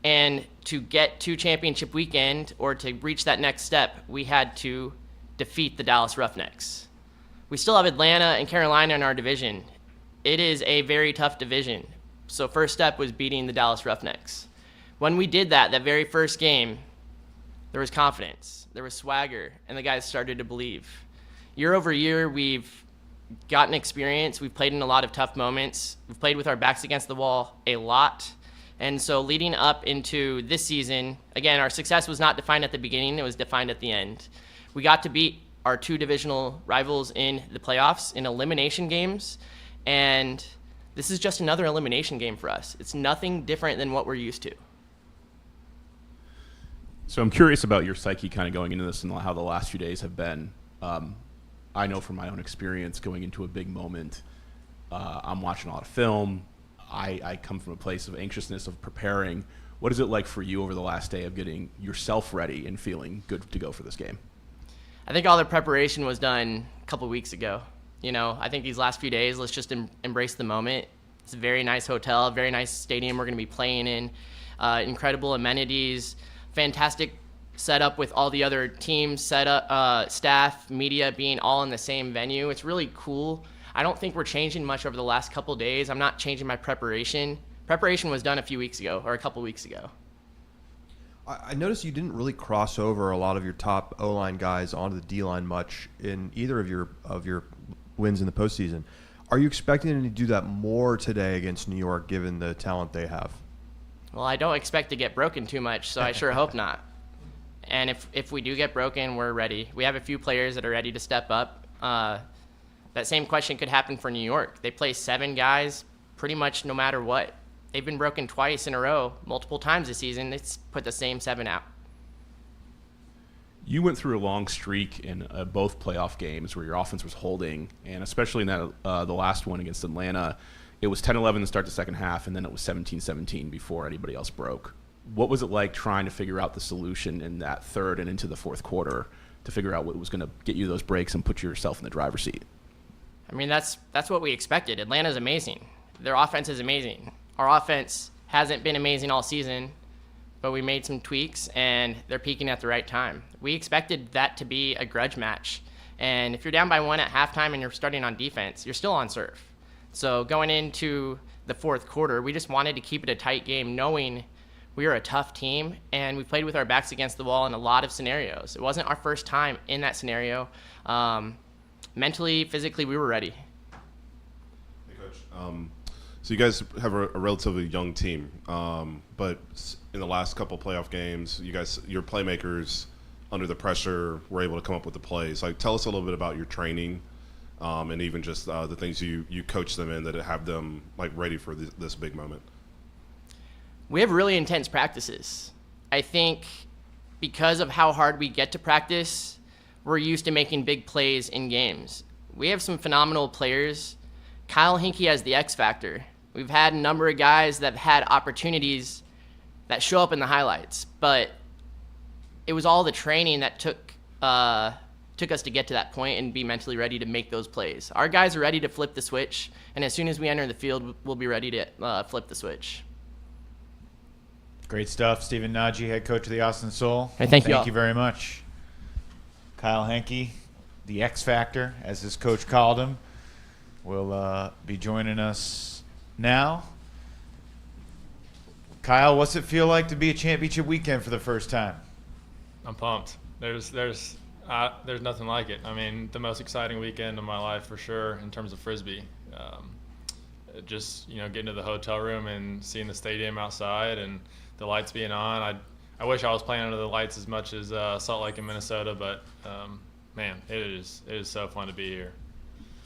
And to get to championship weekend or to reach that next step, we had to defeat the Dallas Roughnecks. We still have Atlanta and Carolina in our division. It is a very tough division. So first step was beating the Dallas Roughnecks. When we did that very first game, there was confidence, there was swagger, and the guys started to believe. Year over year, we've gotten experience. We've played in a lot of tough moments. We've played with our backs against the wall a lot. And so leading up into this season, again, our success was not defined at the beginning. It was defined at the end. We got to beat our 2 divisional rivals in the playoffs in elimination games. And this is just another elimination game for us. It's nothing different than what we're used to. So I'm curious about your psyche kind of going into this and how the last few days have been. I know from my own experience going into a big moment, I'm watching a lot of film. I come from a place of anxiousness, of preparing. What is it like for you over the last day of getting yourself ready and feeling good to go for this game? I think all the preparation was done a couple weeks ago. I think these last few days, let's just embrace the moment. It's a very nice hotel, very nice stadium we're going to be playing in, incredible amenities, fantastic setup with all the other teams, staff, media being all in the same venue. It's really cool. I don't think we're changing much over the last couple days. I'm not changing my preparation. Preparation was done a few weeks ago or a couple weeks ago. I noticed you didn't really cross over a lot of your top O-line guys onto the D-line much in either of your wins in the postseason. Are you expecting them to do that more today against New York, given the talent they have? Well, I don't expect to get broken too much, so I sure hope not. And if we do get broken, we're ready. We have a few players that are ready to step up. That same question could happen for New York. They play 7 guys pretty much no matter what. They've been broken twice in a row, multiple times this season. It's put the same 7 out. You went through a long streak in both playoff games where your offense was holding, and especially in that the last one against Atlanta, it was 10-11 to start the second half, and then it was 17-17 before anybody else broke. What was it like trying to figure out the solution in that third and into the fourth quarter to figure out what was going to get you those breaks and put yourself in the driver's seat? I mean, that's what we expected. Atlanta's amazing. Their offense is amazing. Our offense hasn't been amazing all season, but we made some tweaks, and they're peaking at the right time. We expected that to be a grudge match. And if you're down by 1 at halftime and you're starting on defense, you're still on serve. So going into the fourth quarter, we just wanted to keep it a tight game, knowing we are a tough team, and we played with our backs against the wall in a lot of scenarios. It wasn't our first time in that scenario. Mentally, physically, we were ready. Hey, Coach. So you guys have a relatively young team, but in the last couple playoff games, your playmakers, under the pressure, were able to come up with the plays. Like, tell us a little bit about your training, and even just the things you coach them in that have them like ready for this big moment. We have really intense practices. I think because of how hard we get to practice, we're used to making big plays in games. We have some phenomenal players. Kyle Henke has the X factor. We've had a number of guys that have had opportunities that show up in the highlights, but it was all the training that took us to get to that point and be mentally ready to make those plays. Our guys are ready to flip the switch, and as soon as we enter the field, we'll be ready to flip the switch. Great stuff. Steven Naji, head coach of the Austin Soul. Hey, thank you very much. Kyle Henke, the X Factor, as his coach called him, will be joining us now. Kyle, what's it feel like to be a championship weekend for the first time? I'm pumped. There's nothing like it. I mean, the most exciting weekend of my life for sure in terms of Frisbee. Just getting to the hotel room and seeing the stadium outside and the lights being on. I wish I was playing under the lights as much as Salt Lake in Minnesota, but man, it is so fun to be here.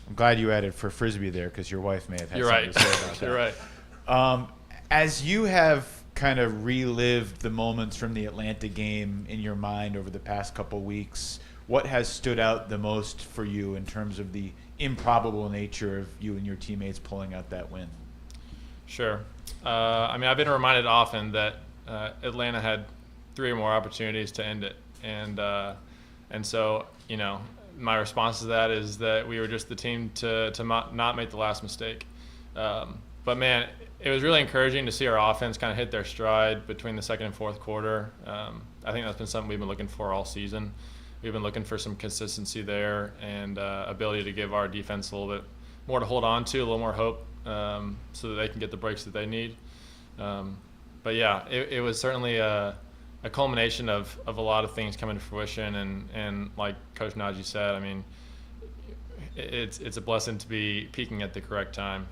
I'm glad you added for Frisbee there because your wife may have had something to say about that. You're right. As you have kind of relived the moments from the Atlanta game in your mind over the past couple weeks, what has stood out the most for you in terms of the improbable nature of you and your teammates pulling out that win? Sure. I mean, I've been reminded often that Atlanta had 3 or more opportunities to end it, and so my response to that is that we were just the team to not make the last mistake. But man, it was really encouraging to see our offense kind of hit their stride between the second and fourth quarter. I think that's been something we've been looking for all season. We've been looking for some consistency there and ability to give our defense a little bit more to hold on to, a little more hope, so that they can get the breaks that they need. But yeah, it was certainly a culmination of a lot of things coming to fruition, and like Coach Naji said, I mean, it's a blessing to be peaking at the correct time.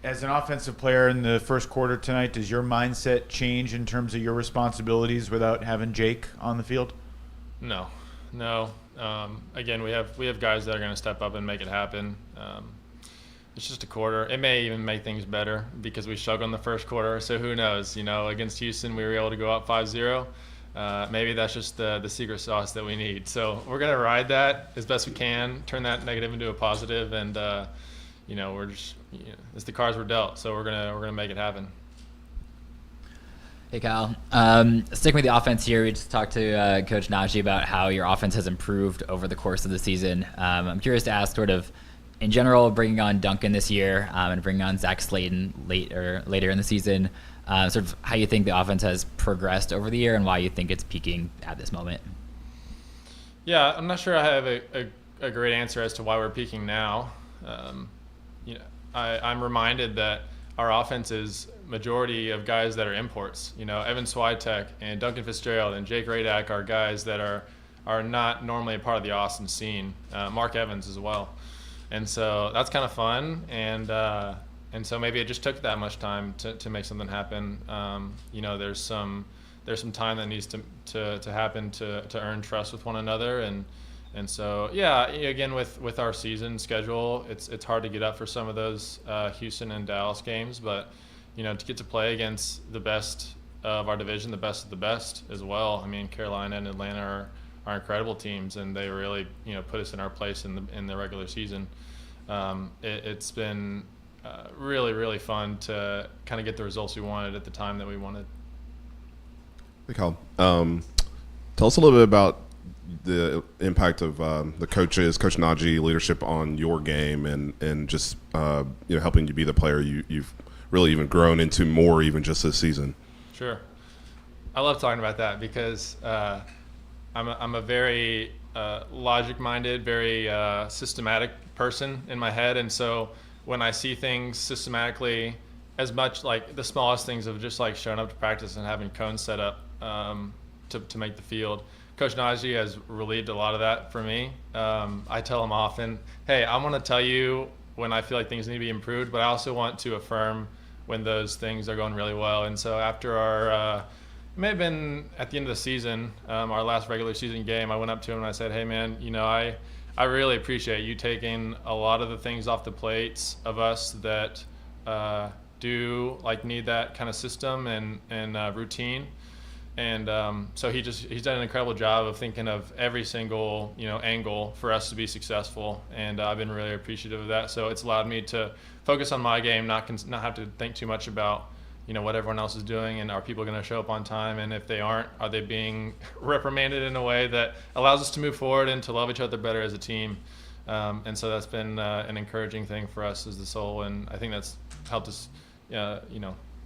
As an offensive player in the first quarter tonight, does your mindset change in terms of your responsibilities without having Jake on the field? No. Again, we have guys that are going to step up and make it happen. It's just a quarter. It may even make things better because we struggled in the first quarter. So who knows? Against Houston, we were able to go up 5-0. Maybe that's just the secret sauce that we need. So we're going to ride that as best we can, turn that negative into a positive, and we're just it's the cards we're dealt. So we're gonna make it happen. Hey, Kyle. Sticking with the offense here, we just talked to Coach Naji about how your offense has improved over the course of the season. I'm curious to ask, sort of, in general, bringing on Duncan this year and bringing on Zach Slayton later in the season, sort of how you think the offense has progressed over the year and why you think it's peaking at this moment. Yeah, I'm not sure I have a great answer as to why we're peaking now. I'm reminded that our offense is majority of guys that are imports. Evan Swiatek and Duncan Fitzgerald and Jake Radak are guys that are not normally a part of the Austin scene. Mark Evans as well. And so that's kind of fun, and so maybe it just took that much time to make something happen. There's some time that needs to happen to earn trust with one another, and so yeah, again with our season schedule, it's hard to get up for some of those Houston and Dallas games, but to get to play against the best of our division, the best of the best as well. I mean, Carolina and Atlanta are incredible teams, and they really put us in our place in the regular season. It's been really, really fun to kind of get the results we wanted at the time that we wanted. Hey, Kyle. Tell us a little bit about the impact of the Coach Naji leadership on your game and just helping you be the player you've really even grown into more even just this season. Sure. I love talking about that because I'm a very logic-minded, very systematic person in my head, and so when I see things systematically, as much like the smallest things of just like showing up to practice and having cones set up to make the field, Coach Naji has relieved a lot of that for me. I tell him often, hey, I want to tell you when I feel like things need to be improved, but I also want to affirm when those things are going really well. And so after our it may have been at the end of the season, our last regular season game, I went up to him and I said, hey man, I really appreciate you taking a lot of the things off the plates of us that do like need that kind of system and routine. And so he's done an incredible job of thinking of every single angle for us to be successful, and I've been really appreciative of that. So it's allowed me to focus on my game, not have to think too much about what everyone else is doing, and are people going to show up on time, and if they aren't, are they being reprimanded in a way that allows us to move forward and to love each other better as a team. And so that's been an encouraging thing for us as the Soul, and I think that's helped us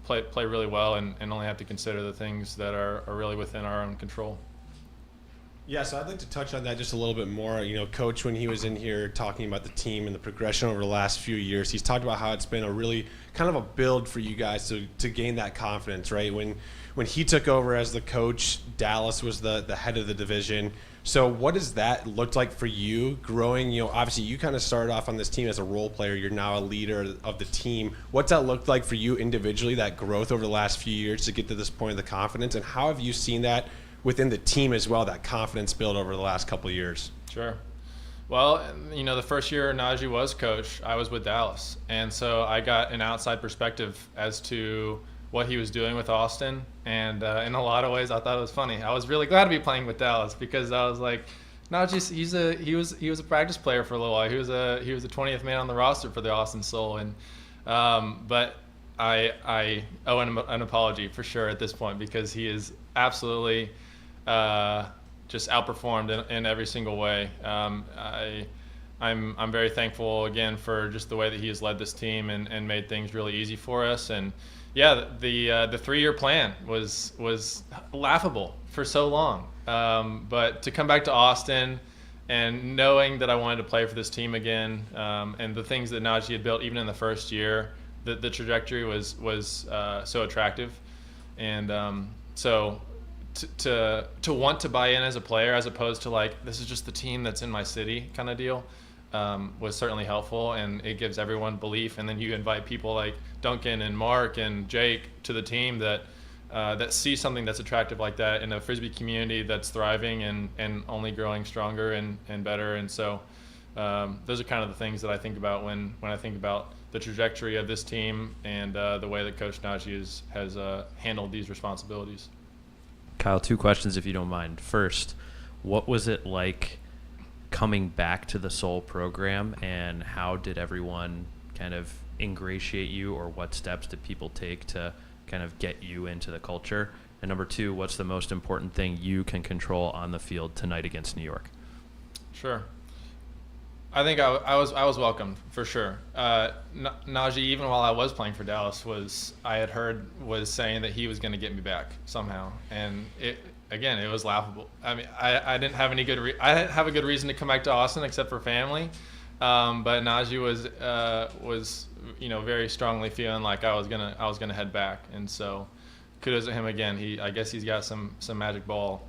play really well and only have to consider the things that are really within our own control. Yeah, so I'd like to touch on that just a little bit more. Coach, when he was in here talking about the team and the progression over the last few years, he's talked about how it's been a really kind of a build for you guys to gain that confidence, right? When he took over as the coach, Dallas was the head of the division. So what does that look like for you growing? Obviously you kind of started off on this team as a role player. You're now a leader of the team. What's that looked like for you individually, that growth over the last few years to get to this point of the confidence? And how have you seen that within the team as well, that confidence build over the last couple of years? Sure. Well, the first year Naji was coach, I was with Dallas. And so I got an outside perspective as to what he was doing with Austin. And in a lot of ways, I thought it was funny. I was really glad to be playing with Dallas because I was like, Naji, he was a practice player for a little while. He was a 20th man on the roster for the Austin Soul. And but I owe him an apology for sure at this point because he is absolutely just outperformed in every single way. I'm very thankful again for just the way that he has led this team and made things really easy for us. And yeah, the 3-year plan was laughable for so long. But to come back to Austin and knowing that I wanted to play for this team again, and the things that Naji had built even in the first year, the trajectory was so attractive. And so to want to buy in as a player as opposed to like, this is just the team that's in my city kind of deal, was certainly helpful, and it gives everyone belief. And then you invite people like Duncan and Mark and Jake to the team that see something that's attractive like that in a Frisbee community that's thriving and only growing stronger and better. And so those are kind of the things that I think about when I think about the trajectory of this team and the way that Coach Naji has handled these responsibilities. Kyle, 2 questions if you don't mind. First, what was it like coming back to the Soul program, and how did everyone kind of ingratiate you, or what steps did people take to kind of get you into the culture? And number 2, what's the most important thing you can control on the field tonight against New York? Sure. I think I was welcomed for sure. Naji, even while I was playing for Dallas, was saying that he was going to get me back somehow, and it was laughable. I mean, I didn't have any I didn't have a good reason to come back to Austin except for family, but Naji was very strongly feeling like I was gonna head back, and so kudos to him again. I guess he's got some magic ball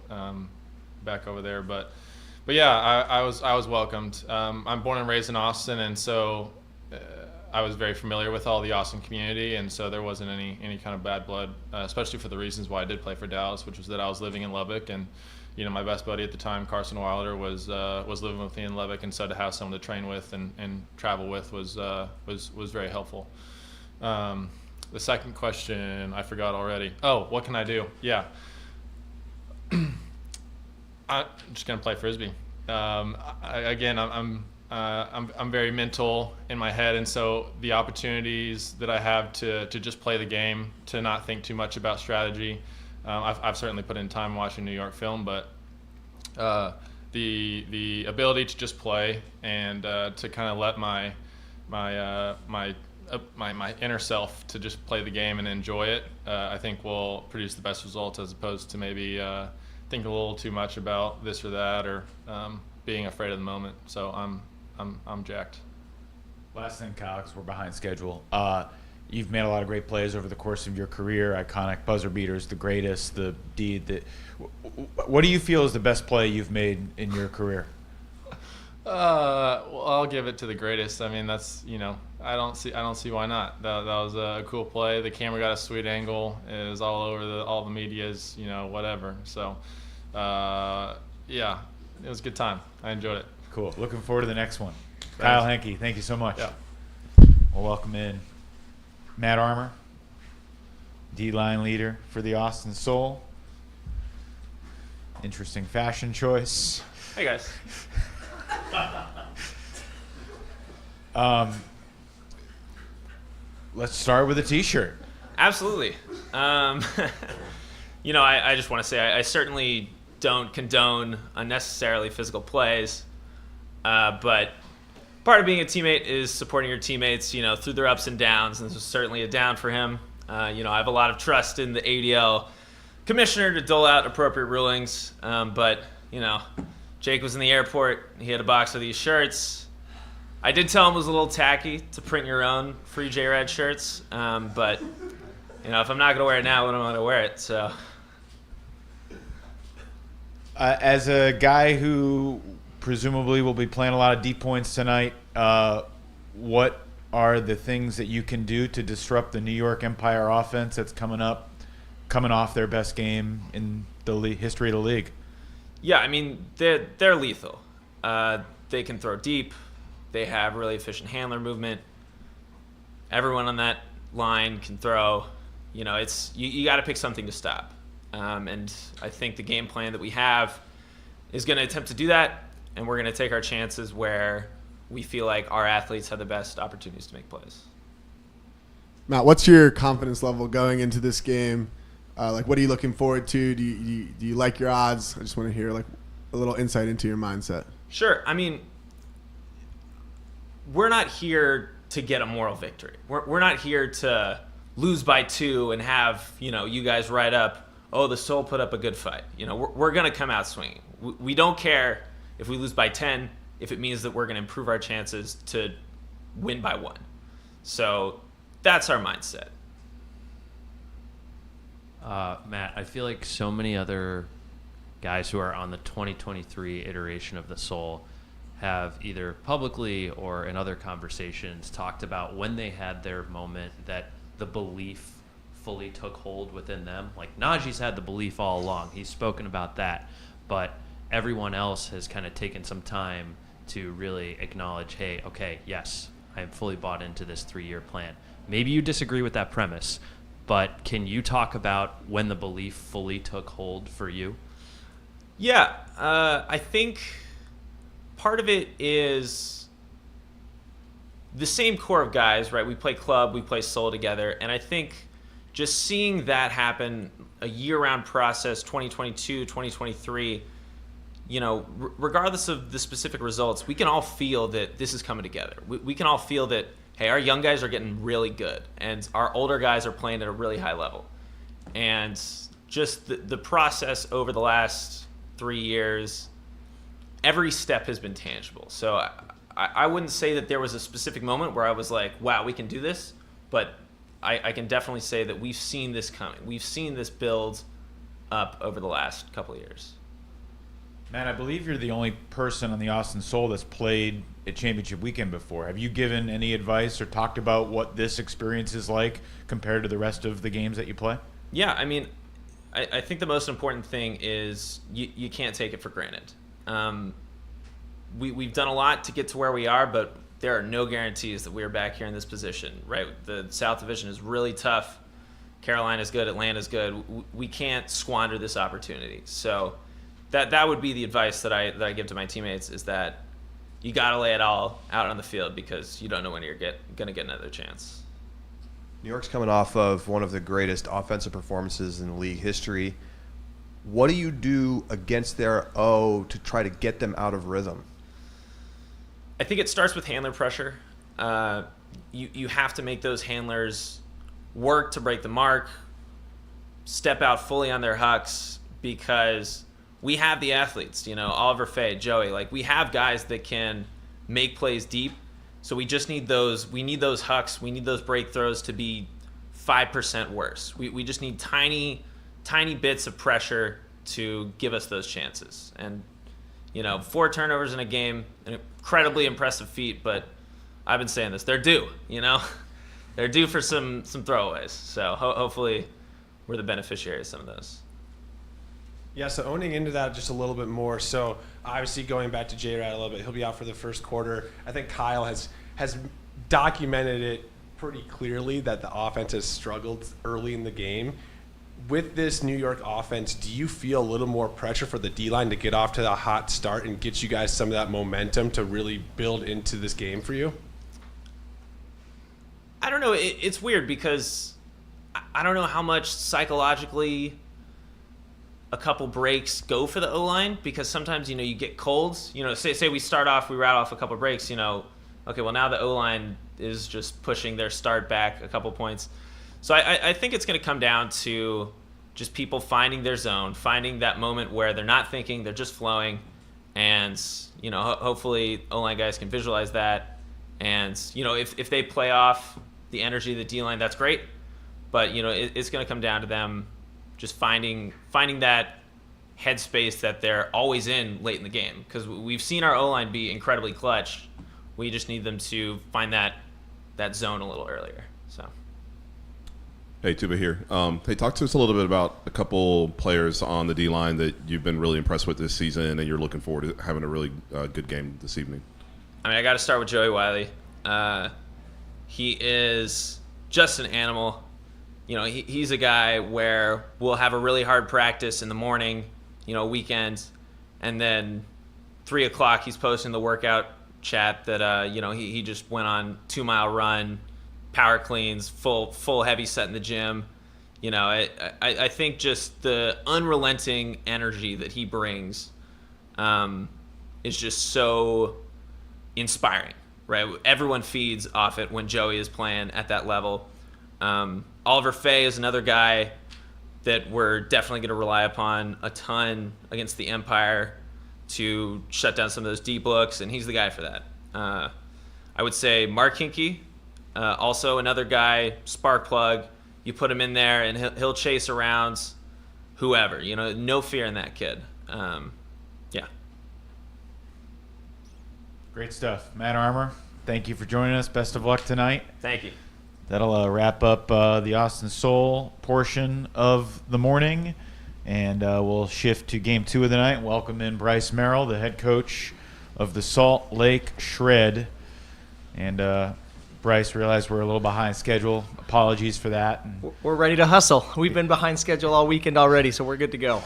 back over there, But yeah, I was welcomed. I'm born and raised in Austin, and so I was very familiar with all the Austin community, and so there wasn't any kind of bad blood, especially for the reasons why I did play for Dallas, which was that I was living in Lubbock, and my best buddy at the time, Carson Wilder, was living with me in Lubbock, and so to have someone to train with and travel with was very helpful. The second question I forgot already. Oh, what can I do? Yeah. I'm just gonna play Frisbee. I'm very mental in my head, and so the opportunities that I have to just play the game, to not think too much about strategy. I've certainly put in time watching New York film, but the ability to just play and to kind of let my inner self to just play the game and enjoy it, I think will produce the best results, as opposed to maybe thinking a little too much about this or that, or being afraid of the moment. So I'm jacked. Last thing, Kyle, 'cause we're behind schedule. You've made a lot of great plays over the course of your career, iconic buzzer beaters, the greatest, the deed. What do you feel is the best play you've made in your career? Well, I'll give it to the greatest. I mean, that's, I don't see why not. That was a cool play. The camera got a sweet angle. It was all over all the medias, whatever. So, yeah, it was a good time. I enjoyed it. Cool. Looking forward to the next one. Kyle Henke, thank you so much. Yeah. We'll welcome in Matt Armour, D-line leader for the Austin Soul. Interesting fashion choice. Hey, guys. Let's start with a T-shirt. Absolutely. I just want to say I certainly don't condone unnecessarily physical plays, but part of being a teammate is supporting your teammates, through their ups and downs, and this was certainly a down for him. I have a lot of trust in the AUDL commissioner to dole out appropriate rulings, but, Jake was in the airport. He had a box of these shirts. I did tell him it was a little tacky to print your own free J-Red shirts, but, if I'm not going to wear it now, when am I going to wear it? So, as a guy who presumably will be playing a lot of deep points tonight, what are the things that you can do to disrupt the New York Empire offense that's coming off their best game in the history of the league? Yeah, I mean, they're lethal. They can throw deep. They have really efficient handler movement. Everyone on that line can throw. It's you got to pick something to stop. And I think the game plan that we have is going to attempt to do that, and we're going to take our chances where we feel like our athletes have the best opportunities to make plays. Matt, what's your confidence level going into this game? What are you looking forward to? Do you like your odds? I just want to hear a little insight into your mindset. Sure. I mean, we're not here to get a moral victory. We're not here to lose by 2 and have, you guys write up, oh, the Soul put up a good fight. We're going to come out swinging. We don't care if we lose by 10, if it means that we're going to improve our chances to win by 1. So that's our mindset. Matt, I feel like so many other guys who are on the 2023 iteration of the Soul have either publicly or in other conversations talked about when they had their moment that the belief fully took hold within them. Like Naji's had the belief all along. He's spoken about that. But everyone else has kind of taken some time to really acknowledge, hey, okay, yes, I am fully bought into this 3-year plan. Maybe you disagree with that premise, but can you talk about when the belief fully took hold for you? Yeah, I think part of it is the same core of guys, right? We play club, we play Soul together, and I think just seeing that happen, a year-round process, 2022, 2023, regardless of the specific results, we can all feel that this is coming together. We can all feel that, hey, our young guys are getting really good, and our older guys are playing at a really high level. And just the process over the last 3 years, every step has been tangible. So I wouldn't say that there was a specific moment where I was like, wow, we can do this, but I can definitely say that we've seen this coming. We've seen this build up over the last couple of years. Matt, I believe you're the only person on the Austin Soul that's played at championship weekend before. Have you given any advice or talked about what this experience is like compared to the rest of the games that you play? Yeah, I mean, I think the most important thing is you can't take it for granted. We've done a lot to get to where we are, but there are no guarantees that we're back here in this position, right? The South Division is really tough. Carolina's good. Atlanta's good. We can't squander this opportunity. So that would be the advice that I give to my teammates, is that you got to lay it all out on the field because you don't know when you're going to get another chance. New York's coming off of one of the greatest offensive performances in league history. What do you do against their O to try to get them out of rhythm? I think it starts with handler pressure. You have to make those handlers work to break the mark, step out fully on their hucks, because we have the athletes, Oliver Fay, Joey, like we have guys that can make plays deep. So we just need those hucks, we need those break throws to be 5% worse. We just need tiny bits of pressure to give us those chances. And 4 turnovers in a game, an incredibly impressive feat, but I've been saying this, they're due, they're due for some throwaways. So hopefully we're the beneficiary of some of those. Yeah, so owning into that just a little bit more. So obviously going back to J-Rad a little bit, he'll be out for the first quarter. I think Kyle has documented it pretty clearly that the offense has struggled early in the game. With this New York offense, do you feel a little more pressure for the D-line to get off to a hot start and get you guys some of that momentum to really build into this game for you? I don't know. It's weird because I don't know how much psychologically a couple breaks go for the O-line, because sometimes, you get colds. Say we start off, we rattle off a couple breaks, okay, well now the O-line is just pushing their start back a couple points. So I think it's going to come down to just people finding their zone, finding that moment where they're not thinking, they're just flowing. And, hopefully O-line guys can visualize that. And, if they play off the energy of the D-line, that's great. But, it's going to come down to them just finding that headspace that they're always in late in the game. Because we've seen our O-line be incredibly clutch. We just need them to find that zone a little earlier. So. Hey, Tuba here. Hey, talk to us a little bit about a couple players on the D-line that you've been really impressed with this season and you're looking forward to having a really good game this evening. I got to start with Joey Wiley. He is just an animal. He's a guy where we'll have a really hard practice in the morning, weekends, and then 3 o'clock he's posting the workout chat that, he just went on 2-mile run, power cleans, full heavy set in the gym. I think just the unrelenting energy that he brings is just so inspiring, right? Everyone feeds off it when Joey is playing at that level. Oliver Fay is another guy that we're definitely going to rely upon a ton against the Empire to shut down some of those deep looks, and he's the guy for that. I would say Mark Henke, also another guy, spark plug. You put him in there, and he'll chase around whoever. No fear in that kid. Yeah. Great stuff. Matt Armour, thank you for joining us. Best of luck tonight. Thank you. That'll wrap up the Austin Soul portion of the morning, and we'll shift to game 2 of the night. Welcome in Bryce Merrill, the head coach of the Salt Lake Shred. And Bryce, realized we're a little behind schedule. Apologies for that. We're ready to hustle. We've been behind schedule all weekend already, so we're good to go.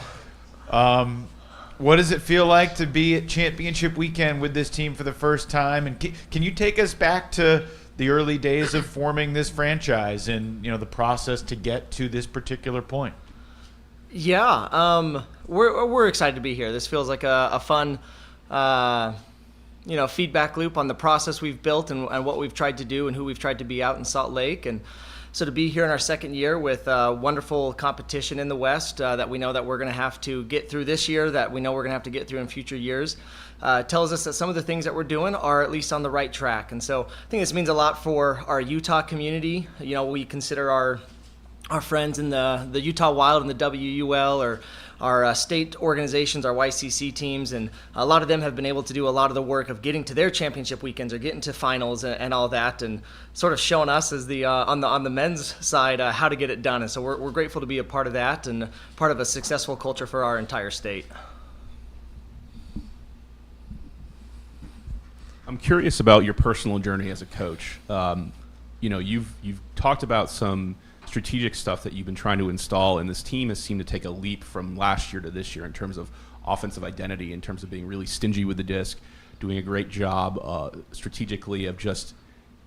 What does it feel like to be at championship weekend with this team for the first time? And can you take us back to the early days of forming this franchise and the process to get to this particular point? Yeah, we're excited to be here. This feels like a fun feedback loop on the process we've built and what we've tried to do and who we've tried to be out in Salt Lake. And so to be here in our second year with wonderful competition in the West that we know that we're going to have to get through this year, that we know we're going to have to get through in future years, tells us that some of the things that we're doing are at least on the right track. And so I think this means a lot for our Utah community. We consider our friends in the Utah Wild and the WUL, or our state organizations, our YCC teams, and a lot of them have been able to do a lot of the work of getting to their championship weekends or getting to finals and all that, and sort of showing us as the on the men's side how to get it done. And so we're grateful to be a part of that and part of a successful culture for our entire state. I'm curious about your personal journey as a coach. You've talked about some strategic stuff that you've been trying to install, and this team has seemed to take a leap from last year to this year in terms of offensive identity, in terms of being really stingy with the disc, doing a great job strategically of just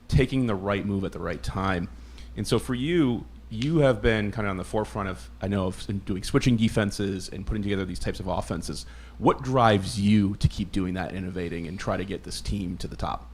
taking the right move at the right time. And so for you, you have been kind of on the forefront of, I know, of doing switching defenses and putting together these types of offenses. What drives you to keep doing that, innovating, and try to get this team to the top?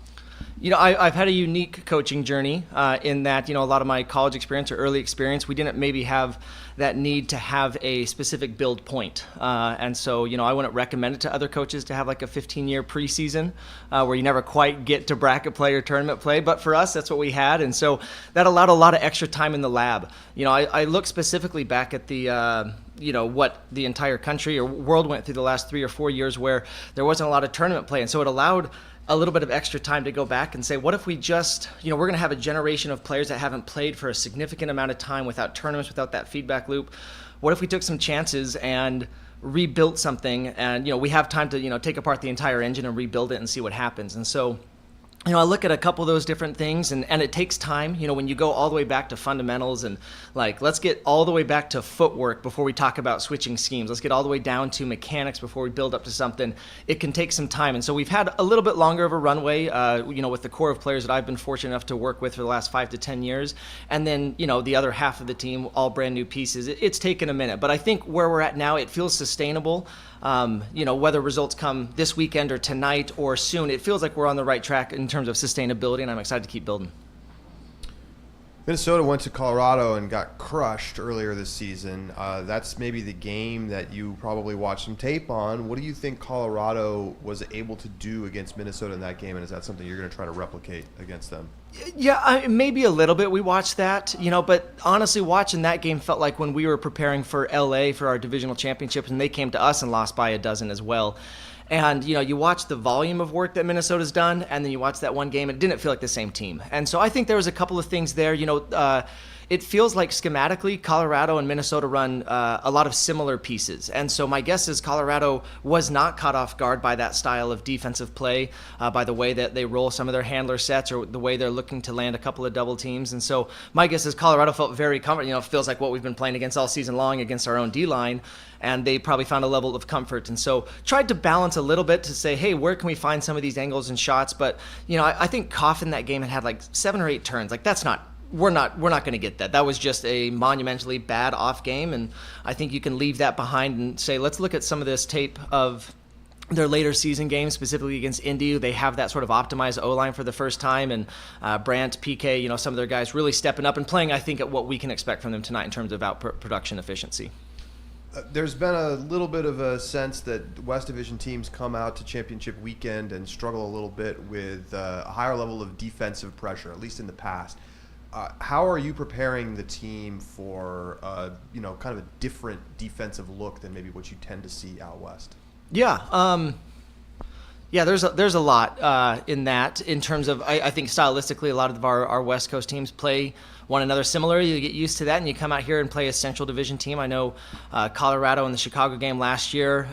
I've had a unique coaching journey in that, a lot of my college experience or early experience, we didn't maybe have that need to have a specific build point. And so, I wouldn't recommend it to other coaches to have like a 15-year preseason where you never quite get to bracket play or tournament play. But for us, that's what we had. And so that allowed a lot of extra time in the lab. I look specifically back at the what the entire country or world went through the last 3 or 4 years where there wasn't a lot of tournament play. And so it allowed a little bit of extra time to go back and say, what if we just, we're going to have a generation of players that haven't played for a significant amount of time without tournaments, without that feedback loop. What if we took some chances and rebuilt something and, we have time to, take apart the entire engine and rebuild it and see what happens. And so, I look at a couple of those different things, and it takes time. When you go all the way back to fundamentals and, let's get all the way back to footwork before we talk about switching schemes. Let's get all the way down to mechanics before we build up to something. It can take some time. And so we've had a little bit longer of a runway, with the core of players that I've been fortunate enough to work with for the last 5 to 10 years. And then, the other half of the team, all brand new pieces. It's taken a minute. But I think where we're at now, it feels sustainable. Whether results come this weekend or tonight or soon, it feels like we're on the right track in terms of sustainability, and I'm excited to keep building. Minnesota went to Colorado and got crushed earlier this season. That's maybe the game that you probably watched some tape on. What do you think Colorado was able to do against Minnesota in that game, and is that something you're going to try to replicate against them? Yeah, maybe a little bit. We watched that, but honestly, watching that game felt like when we were preparing for LA for our divisional championship, and they came to us and lost by a dozen as well. And, you watch the volume of work that Minnesota's done, and then you watch that one game, and it didn't feel like the same team. And so I think there was a couple of things there. It feels like schematically, Colorado and Minnesota run a lot of similar pieces. And so my guess is Colorado was not caught off guard by that style of defensive play, by the way that they roll some of their handler sets or the way they're looking to land a couple of double teams. And so my guess is Colorado felt very comfortable. It feels like what we've been playing against all season long against our own D-line. And they probably found a level of comfort. And so tried to balance a little bit to say, hey, where can we find some of these angles and shots? But, I think Koff in that game had like 7 or 8 turns. We're not going to get that. That was just a monumentally bad off game. And I think you can leave that behind and say, let's look at some of this tape of their later season games, specifically against Indy. They have that sort of optimized O-line for the first time. And Brandt, PK, some of their guys really stepping up and playing, I think, at what we can expect from them tonight in terms of output production efficiency. There's been a little bit of a sense that West Division teams come out to championship weekend and struggle a little bit with a higher level of defensive pressure, at least in the past. How are you preparing the team for, kind of a different defensive look than maybe what you tend to see out west? Yeah, there's a lot in that in terms of I think stylistically a lot of our West Coast teams play one another similar. You get used to that, and you come out here and play a Central Division team. I know Colorado in the Chicago game last year,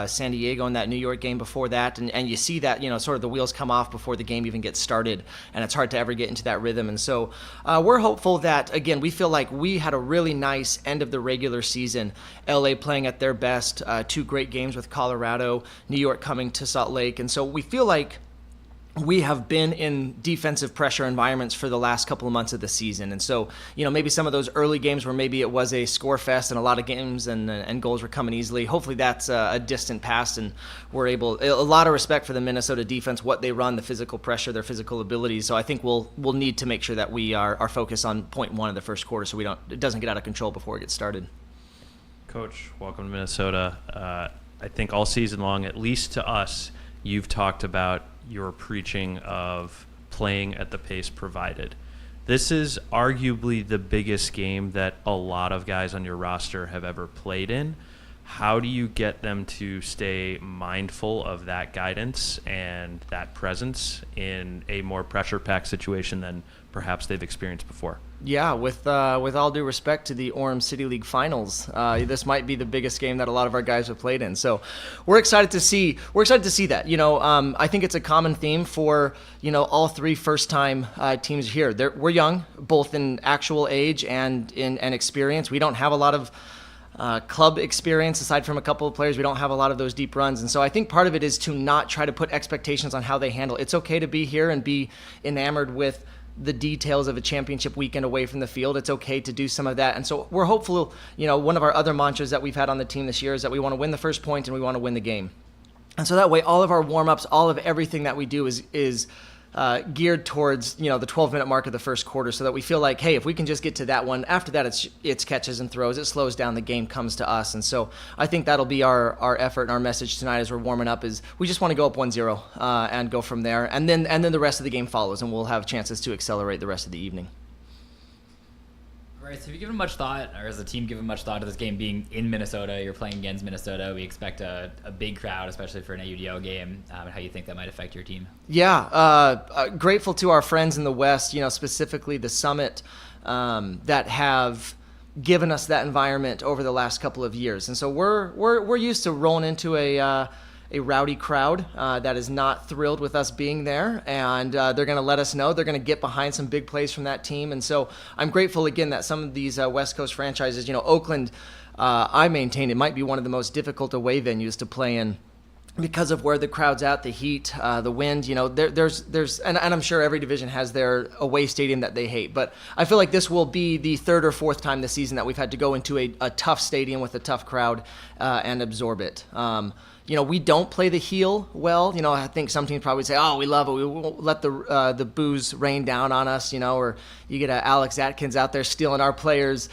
San Diego in that New York game before that, and you see that sort of the wheels come off before the game even gets started, and it's hard to ever get into that rhythm. And so we're hopeful that, again, we feel like we had a really nice end of the regular season. LA playing at their best, 2 great games with Colorado, New York coming to Salt Lake, and so we feel like we have been in defensive pressure environments for the last couple of months of the season. And so, maybe some of those early games where maybe it was a score fest and a lot of games and goals were coming easily, hopefully that's a distant past, and we're able, a lot of respect for the Minnesota defense, what they run, the physical pressure, their physical abilities. So I think we'll need to make sure that we are focused on point 1 of the first quarter so it doesn't get out of control before it gets started. Coach, welcome to Minnesota. I think all season long, at least to us, you've talked about your preaching of playing at the pace provided. This is arguably the biggest game that a lot of guys on your roster have ever played in. How do you get them to stay mindful of that guidance and that presence in a more pressure-packed situation than perhaps they've experienced before? Yeah, with all due respect to the Orem City League Finals, this might be the biggest game that a lot of our guys have played in. So we're excited to see that. I think it's a common theme for all 3 first-time teams here. We're young, both in actual age and in experience. We don't have a lot of club experience aside from a couple of players. We don't have a lot of those deep runs, and so I think part of it is to not try to put expectations on how they handle. It's okay to be here and be enamored with the details of a championship weekend away from the field. It's okay to do some of that. And so we're hopeful, one of our other mantras that we've had on the team this year is that we want to win the first point and we want to win the game. And so that way, all of our warm-ups, all of everything that we do is geared towards, the 12-minute mark of the first quarter, so that we feel like, hey, if we can just get to that one, after that it's catches and throws, it slows down, the game comes to us. And so I think that'll be our effort and our message tonight as we're warming up, is we just want to go up 1-0 and go from there. And then the rest of the game follows, and we'll have chances to accelerate the rest of the evening. Right, so have you given much thought, or has the team given much thought to this game being in Minnesota? You're playing against Minnesota. We expect a big crowd, especially for an AUDL game. And how you think that might affect your team? Yeah, grateful to our friends in the West, specifically the Summit, that have given us that environment over the last couple of years. And so we're used to rolling into a rowdy crowd that is not thrilled with us being there, and they're going to let us know. They're going to get behind some big plays from that team. And so I'm grateful again that some of these West Coast franchises, Oakland, I maintain it might be one of the most difficult away venues to play in, because of where the crowd's at, the heat, the wind. There's and I'm sure every division has their away stadium that they hate, but I feel like this will be the third or fourth time this season that we've had to go into a tough stadium with a tough crowd and absorb it. We don't play the heel well. I think some teams probably say, oh, we love it, we won't let the booze rain down on us, or you get a Alex Atkins out there stealing our players,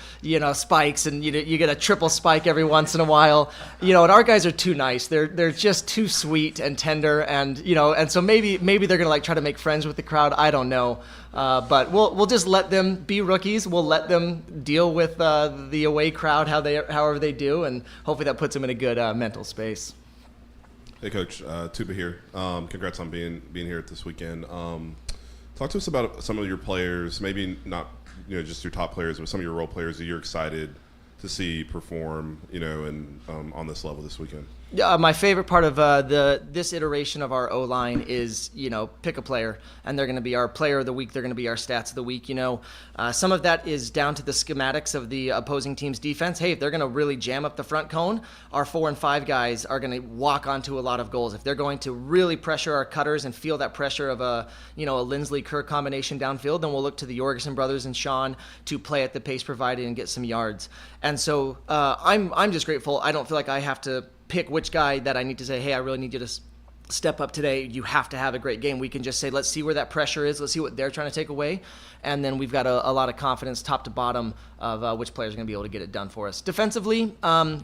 spikes, and you get a triple spike every once in a while. And our guys are too nice. They're just too sweet and tender, and and so maybe they're gonna try to make friends with the crowd. I don't know. But we'll just let them be rookies. We'll let them deal with the away crowd however they do, and hopefully that puts them in a good mental space. Hey, Coach, Tuba here. Congrats on being here this weekend. Talk to us about some of your players, maybe not just your top players, but some of your role players that you're excited to see perform, and on this level this weekend. Yeah, my favorite part of this iteration of our O-line is, pick a player, and they're going to be our player of the week. They're going to be our stats of the week. Some of that is down to the schematics of the opposing team's defense. Hey, if they're going to really jam up the front cone, our 4 and 5 guys are going to walk onto a lot of goals. If they're going to really pressure our cutters and feel that pressure of a Lindsley-Kerr combination downfield, then we'll look to the Jorgensen brothers and Sean to play at the pace provided and get some yards. And so I'm just grateful. I don't feel like I have to pick which guy that I need to say, hey, I really need you to step up today. You have to have a great game. We can just say, let's see where that pressure is. Let's see what they're trying to take away. And then we've got a lot of confidence top to bottom of which players are going to be able to get it done for us. Defensively,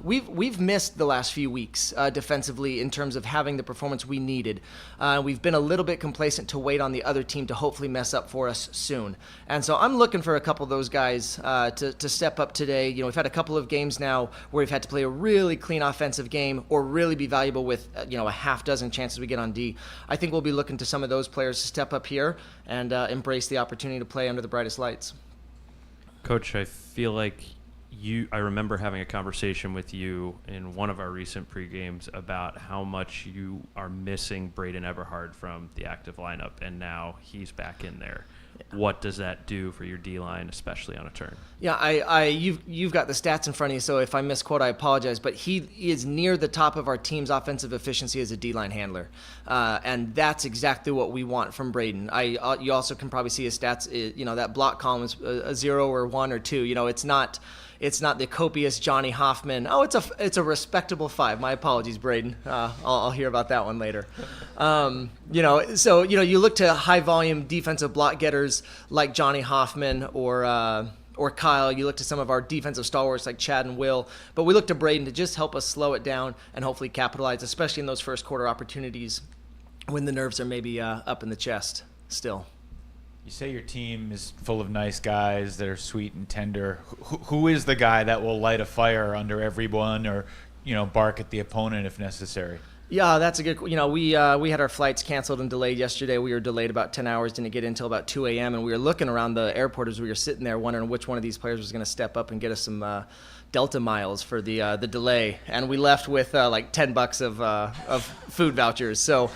we've missed the last few weeks defensively in terms of having the performance we needed. We've been a little bit complacent to wait on the other team to hopefully mess up for us soon. And so I'm looking for a couple of those guys to step up today. We've had a couple of games now where we've had to play a really clean offensive game or really be valuable with a half dozen chances we get on D. I think we'll be looking to some of those players to step up here and embrace the opportunity to play under the brightest lights. Coach, I feel like I remember having a conversation with you in one of our recent pre-games about how much you are missing Braden Eberhard from the active lineup, and now he's back in there. What does that do for your D-line, especially on a turn? Yeah, you've got the stats in front of you, so if I misquote, I apologize. But he is near the top of our team's offensive efficiency as a D-line handler, and that's exactly what we want from Braden. You also can probably see his stats. That block column is a 0 or 1 or 2. It's not the copious Johnny Hoffman. Oh, it's a respectable 5. My apologies, Braden. I'll hear about that one later. So you look to high volume defensive block getters like Johnny Hoffman or Kyle. You look to some of our defensive stalwarts like Chad and Will, but we look to Braden to just help us slow it down and hopefully capitalize, especially in those first quarter opportunities when the nerves are maybe up in the chest still. You say your team is full of nice guys that are sweet and tender. Who is the guy that will light a fire under everyone, or bark at the opponent if necessary? Yeah, that's a good. We had our flights canceled and delayed yesterday. We were delayed about 10 hours, didn't get in until about 2 a.m. and we were looking around the airport as we were sitting there, wondering which one of these players was going to step up and get us some Delta miles for the delay. And we left with like $10 of food vouchers. So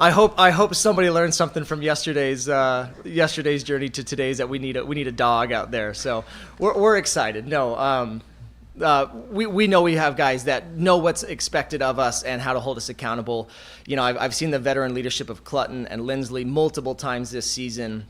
I hope somebody learned something from yesterday's journey to today's, that we need a dog out there. So we're excited. No. We know we have guys that know what's expected of us and how to hold us accountable. I've seen the veteran leadership of Clutton and Lindsley multiple times this season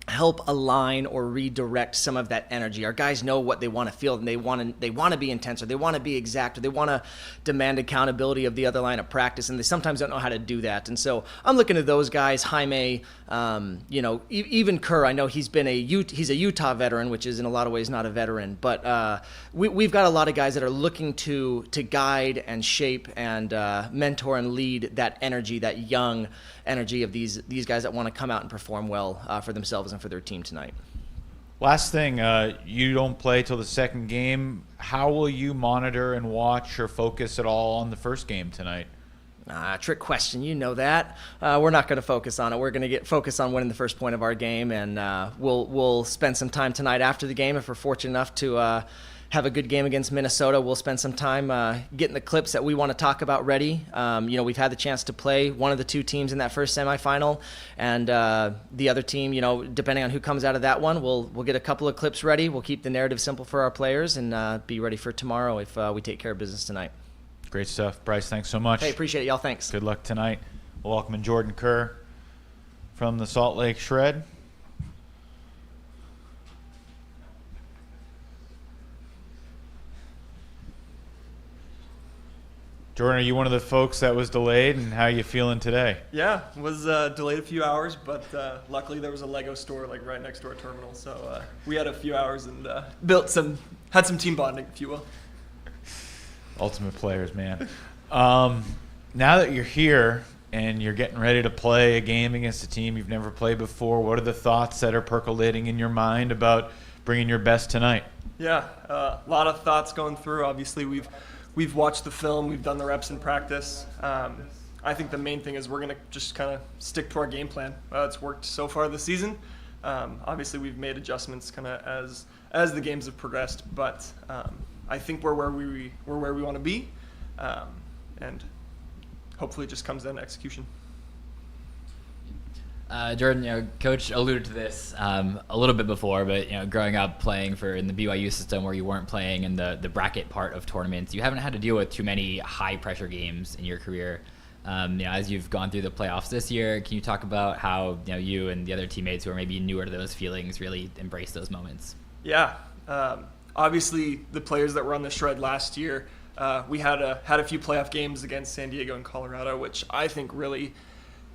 help align or redirect some of that energy. Our guys know what they want to feel, and they want to be intense, or they want to be exact, or they want to demand accountability of the other line of practice, and they sometimes don't know how to do that. And so I'm looking at those guys, Jaime, even Kerr. I know he's a Utah veteran, which is in a lot of ways not a veteran, but we've got a lot of guys that are looking to guide and shape and mentor and lead that energy, that young energy of these guys that want to come out and perform well for themselves and for their team tonight. Last thing, you don't play till the second game. How will you monitor and watch or focus at all on the first game tonight? Trick question. You know that. We're not going to focus on it. We're going to focused on winning the first point of our game, and we'll spend some time tonight after the game if we're fortunate enough to have a good game against Minnesota. We'll spend some time getting the clips that we want to talk about ready. We've had the chance to play one of the two teams in that first semifinal, and the other team, depending on who comes out of that one, we'll get a couple of clips ready. We'll keep the narrative simple for our players and be ready for tomorrow if we take care of business tonight. Great stuff. Bryce, thanks so much. Hey, appreciate it, y'all. Thanks. Good luck tonight. We'll welcome in Jordan Kerr from the Salt Lake Shred. Jordan, are you one of the folks that was delayed, and how are you feeling today? Yeah, was delayed a few hours, but luckily there was a Lego store like right next to our terminal, so we had a few hours and had some team bonding, if you will. Ultimate players, man. Now that you're here and you're getting ready to play a game against a team you've never played before, what are the thoughts that are percolating in your mind about bringing your best tonight? Yeah, a lot of thoughts going through. Obviously, we've watched the film, we've done the reps in practice. I think the main thing is we're going to just kind of stick to our game plan. It's worked so far this season. Obviously, we've made adjustments kind of as the games have progressed, but I think we're where we want to be, and hopefully it just comes down to execution. Jordan, Coach alluded to this a little bit before, but growing up playing in the BYU system where you weren't playing in the bracket part of tournaments, you haven't had to deal with too many high pressure games in your career. As you've gone through the playoffs this year, can you talk about how you and the other teammates who are maybe newer to those feelings really embrace those moments? Yeah, obviously the players that were on the Shred last year, we had a few playoff games against San Diego and Colorado, which I think really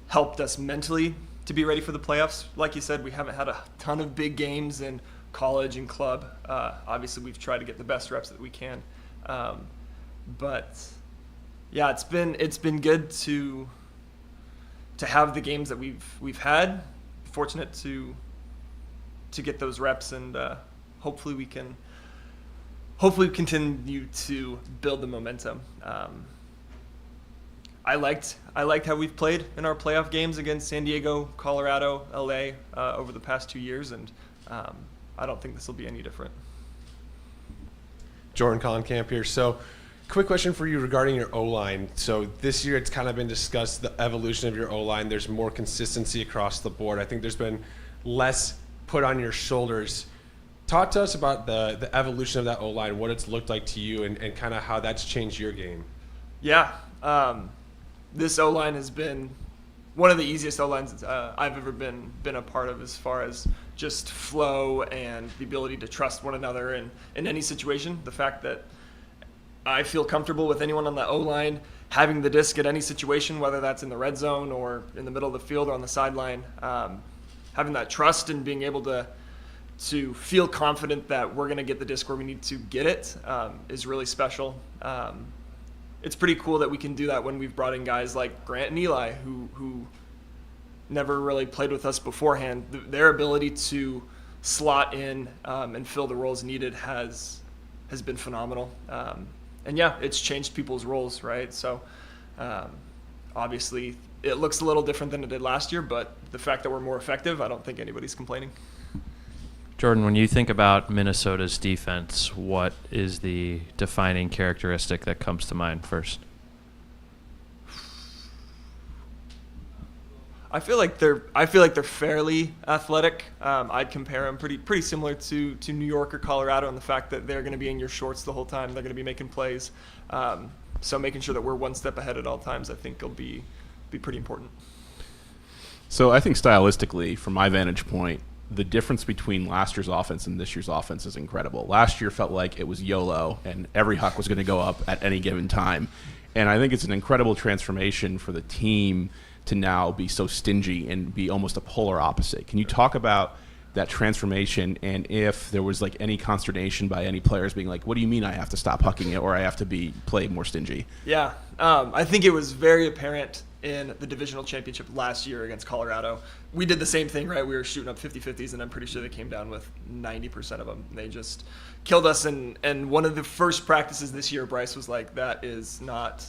helped us mentally to be ready for the playoffs. Like you said, we haven't had a ton of big games in college and club. Obviously, we've tried to get the best reps that we can. But yeah, it's been good to have the games that we've had. Fortunate to get those reps, and hopefully we continue to build the momentum. I liked how we've played in our playoff games against San Diego, Colorado, LA over the past 2 years, and I don't think this will be any different. Jordan Collenkamp here. So, quick question for you regarding your O-line. So this year it's kind of been discussed, the evolution of your O-line. There's more consistency across the board. I think there's been less put on your shoulders. Talk to us about the evolution of that O-line, what it's looked like to you, and kind of how that's changed your game. Yeah. This O-line has been one of the easiest O-lines I've ever been a part of, as far as just flow and the ability to trust one another in any situation. The fact that I feel comfortable with anyone on the O-line having the disc at any situation, whether that's in the red zone or in the middle of the field or on the sideline, having that trust and being able to feel confident that we're going to get the disc where we need to get it is really special. It's pretty cool that we can do that when we've brought in guys like Grant and Eli, who never really played with us beforehand. Their ability to slot in and fill the roles needed has been phenomenal. And yeah, it's changed people's roles, right? So obviously it looks a little different than it did last year, but the fact that we're more effective, I don't think anybody's complaining. Jordan, when you think about Minnesota's defense, what is the defining characteristic that comes to mind first? I feel like they're fairly athletic. I'd compare them pretty similar to New York or Colorado in the fact that they're going to be in your shorts the whole time. They're going to be making plays. So making sure that we're one step ahead at all times, I think, will be pretty important. So I think stylistically, from my vantage point, the difference between last year's offense and this year's offense is incredible. Last year felt like it was YOLO and every huck was going to go up at any given time. And I think it's an incredible transformation for the team to now be so stingy and be almost a polar opposite. Can you talk about that transformation, and if there was like any consternation by any players being like, what do you mean I have to stop hucking it or I have to play more stingy? Yeah, I think it was very apparent in the divisional championship last year against Colorado. We did the same thing, right? We were shooting up 50-50s, and I'm pretty sure they came down with 90% of them. They just killed us, and one of the first practices this year, Bryce was like, that is not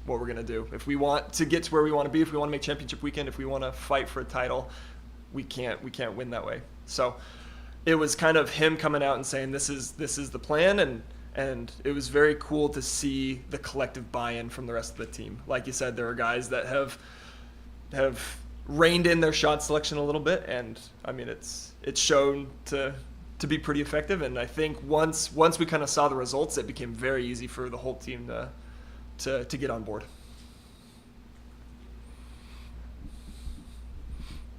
what we're going to do. If we want to get to where we want to be, if we want to make championship weekend, if we want to fight for a title, we can't win that way. So it was kind of him coming out and saying, this is the plan, and it was very cool to see the collective buy-in from the rest of the team. Like you said, there are guys that have reined in their shot selection a little bit, and I mean it's shown to be pretty effective. And I think once we kind of saw the results, it became very easy for the whole team to get on board.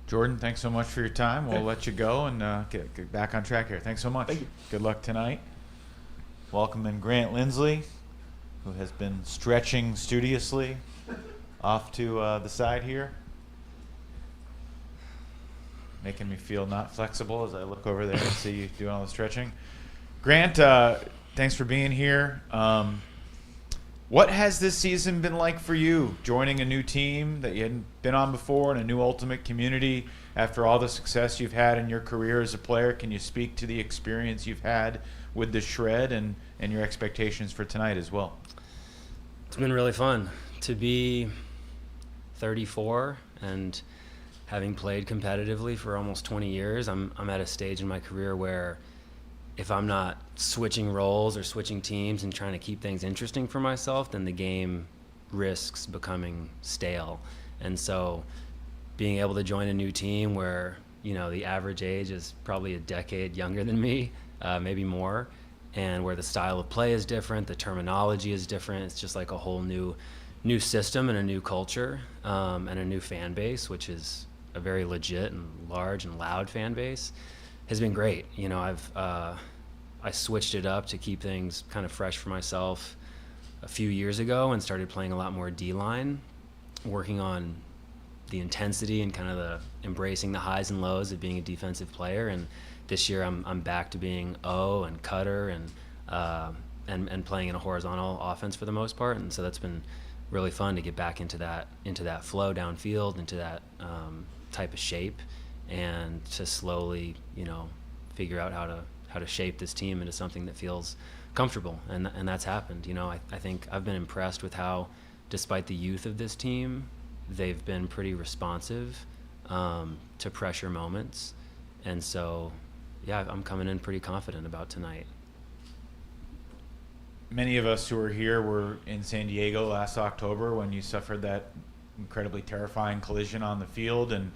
Jordan, thanks so much for your time. We'll let you go and get back on track here. Thanks so much. Thank you. Good luck tonight. Welcome in Grant Lindsley, who has been stretching studiously off to the side here, making me feel not flexible as I look over there and see you doing all the stretching. Grant, thanks for being here. What has this season been like for you, joining a new team that you hadn't been on before and a new Ultimate community after all the success you've had in your career as a player? Can you speak to the experience you've had with the Shred and your expectations for tonight as well? It's been really fun to be 34 and having played competitively for almost 20 years. I'm at a stage in my career where if I'm not switching roles or switching teams and trying to keep things interesting for myself, then the game risks becoming stale. And so being able to join a new team where, you know, the average age is probably a decade younger than me, maybe more, and where the style of play is different, the terminology is different. It's just like a whole new system and a new culture, and a new fan base, which is a very legit and large and loud fan base, has been great. You know, I switched it up to keep things kind of fresh for myself a few years ago and started playing a lot more D-line, working on the intensity and kind of the embracing the highs and lows of being a defensive player. And this year I'm back to being O and cutter and playing in a horizontal offense for the most part. And so that's been really fun to get back into that flow downfield, into that type of shape, and to slowly, you know, figure out how to shape this team into something that feels comfortable. And that's happened. You know, I think I've been impressed with how, despite the youth of this team, they've been pretty responsive to pressure moments. And so, yeah, I'm coming in pretty confident about tonight. Many of us who were here were in San Diego last October when you suffered that incredibly terrifying collision on the field, and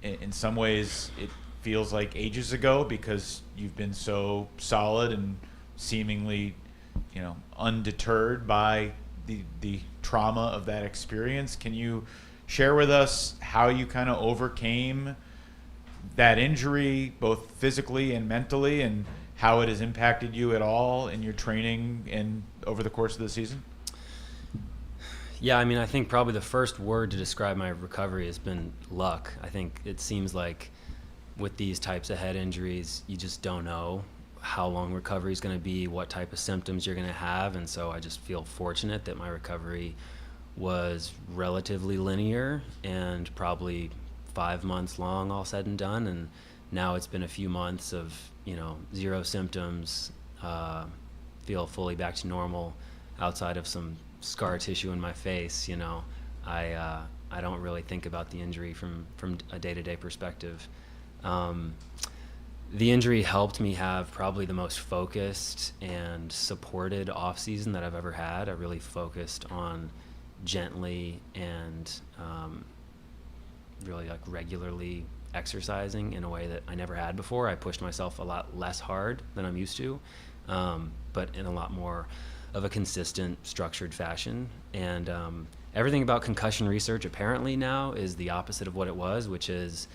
in some ways it feels like ages ago because you've been so solid and seemingly, you know, undeterred by the trauma of that experience. Can you share with us how you kind of overcame that injury, both physically and mentally, and how it has impacted you at all in your training and over the course of the season? Yeah, I mean, I think probably the first word to describe my recovery has been luck. I think it seems like with these types of head injuries, you just don't know how long recovery is going to be, what type of symptoms you're going to have. And so I just feel fortunate that my recovery was relatively linear and probably 5 months long, all said and done. And now it's been a few months of, you know, zero symptoms, feel fully back to normal outside of some scar tissue in my face. You know, I don't really think about the injury from a day-to-day perspective. The injury helped me have probably the most focused and supported off season that I've ever had. I really focused on gently and really like regularly exercising in a way that I never had before. I pushed myself a lot less hard than I'm used to, but in a lot more of a consistent, structured fashion. And everything about concussion research apparently now is the opposite of what it was, which is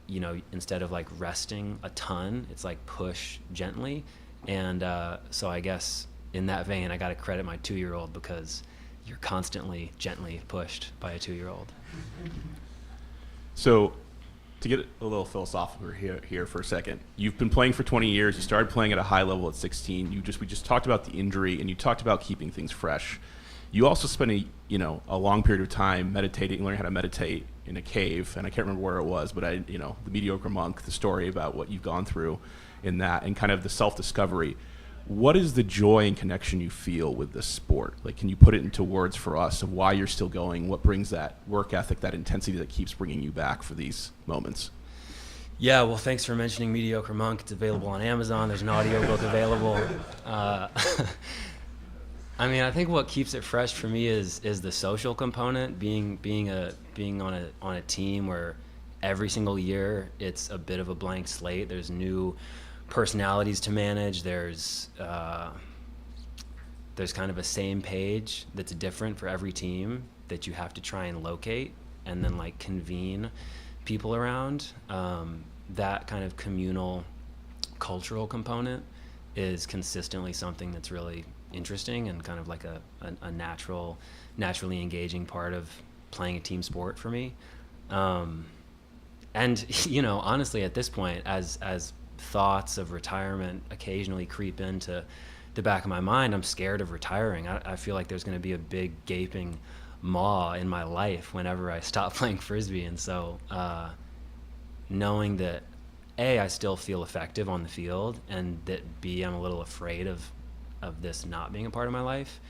instead of like resting a ton, it's like push gently. And so I guess in that vein, I got to credit my 2-year-old, because you're constantly gently pushed by a 2-year-old. So, to get a little philosophical here for a second, you've been playing for 20 years. You started playing at a high level at 16. We just talked about the injury, and you talked about keeping things fresh. You also spent a long period of time meditating, learning how to meditate in a cave, and I can't remember where it was, but the Mediocre Monk, the story about what you've gone through in that, and kind of the self-discovery. What is the joy and connection you feel with this sport? Like, can you put it into words for us of why you're still going? What brings that work ethic, that intensity that keeps bringing you back for these moments? Yeah, well, thanks for mentioning Mediocre Monk. It's available on Amazon. There's an audiobook available. I mean, I think what keeps it fresh for me is the social component, being on a team where every single year it's a bit of a blank slate. There's new personalities to manage. There's kind of a same page that's different for every team that you have to try and locate and then like convene people around. That kind of communal cultural component is consistently something that's really interesting and kind of like a naturally engaging part of playing a team sport for me. And honestly, at this point, as thoughts of retirement occasionally creep into the back of my mind, I'm scared of retiring. I feel like there's going to be a big gaping maw in my life whenever I stop playing Frisbee. And so knowing that A, I still feel effective on the field, and that B, I'm a little afraid of this not being a part of my life,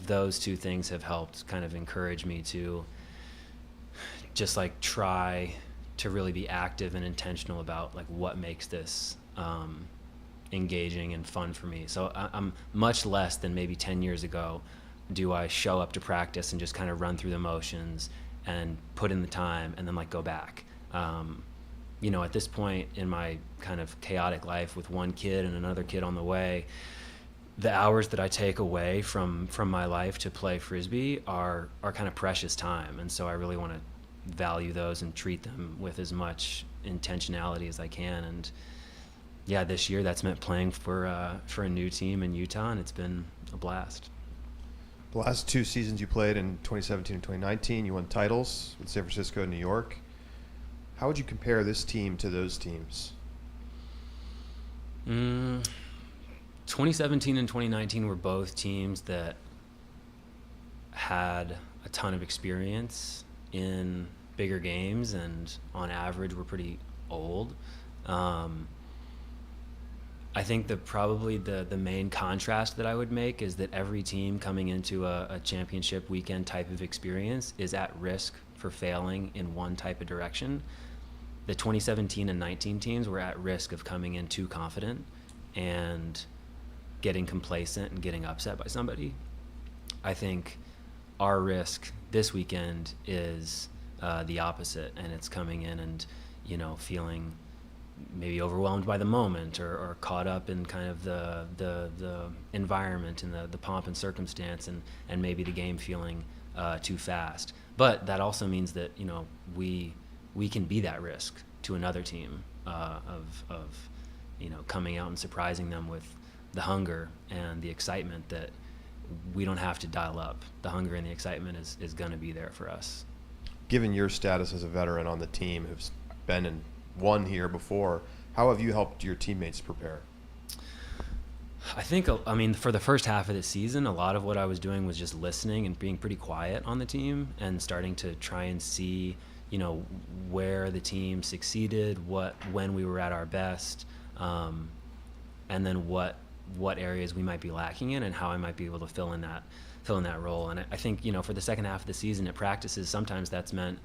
those two things have helped kind of encourage me to just like try to really be active and intentional about like what makes this engaging and fun for me. So I'm much less than maybe 10 years ago do I show up to practice and just kind of run through the motions and put in the time and then like go back. At this point in my kind of chaotic life with one kid and another kid on the way, the hours that I take away from my life to play Frisbee are kind of precious time. And so I really want to value those and treat them with as much intentionality as I can. And yeah, this year that's meant playing for a new team in Utah, and it's been a blast. The last 2 seasons you played in 2017 and 2019, you won titles with San Francisco and New York. How would you compare this team to those teams? 2017 and 2019 were both teams that had a ton of experience in bigger games and on average were pretty old. I think that probably the main contrast that I would make is that every team coming into a championship weekend type of experience is at risk for failing in one type of direction. The 2017 and 19 teams were at risk of coming in too confident and getting complacent and getting upset by somebody. I think our risk this weekend is the opposite, and it's coming in and feeling maybe overwhelmed by the moment or caught up in kind of the environment and the pomp and circumstance and maybe the game feeling too fast. But that also means that we can be that risk to another team of coming out and surprising them with the hunger and the excitement that we don't have to dial up. The hunger and the excitement is going to be there for us. Given your status as a veteran on the team who's been and won here before, how have you helped your teammates prepare? I think, for the first half of the season, a lot of what I was doing was just listening and being pretty quiet on the team and starting to try and see, where the team succeeded, when we were at our best, and then what areas we might be lacking in and how I might be able to fill in that role. And I think, for the second half of the season at practices, sometimes that's meant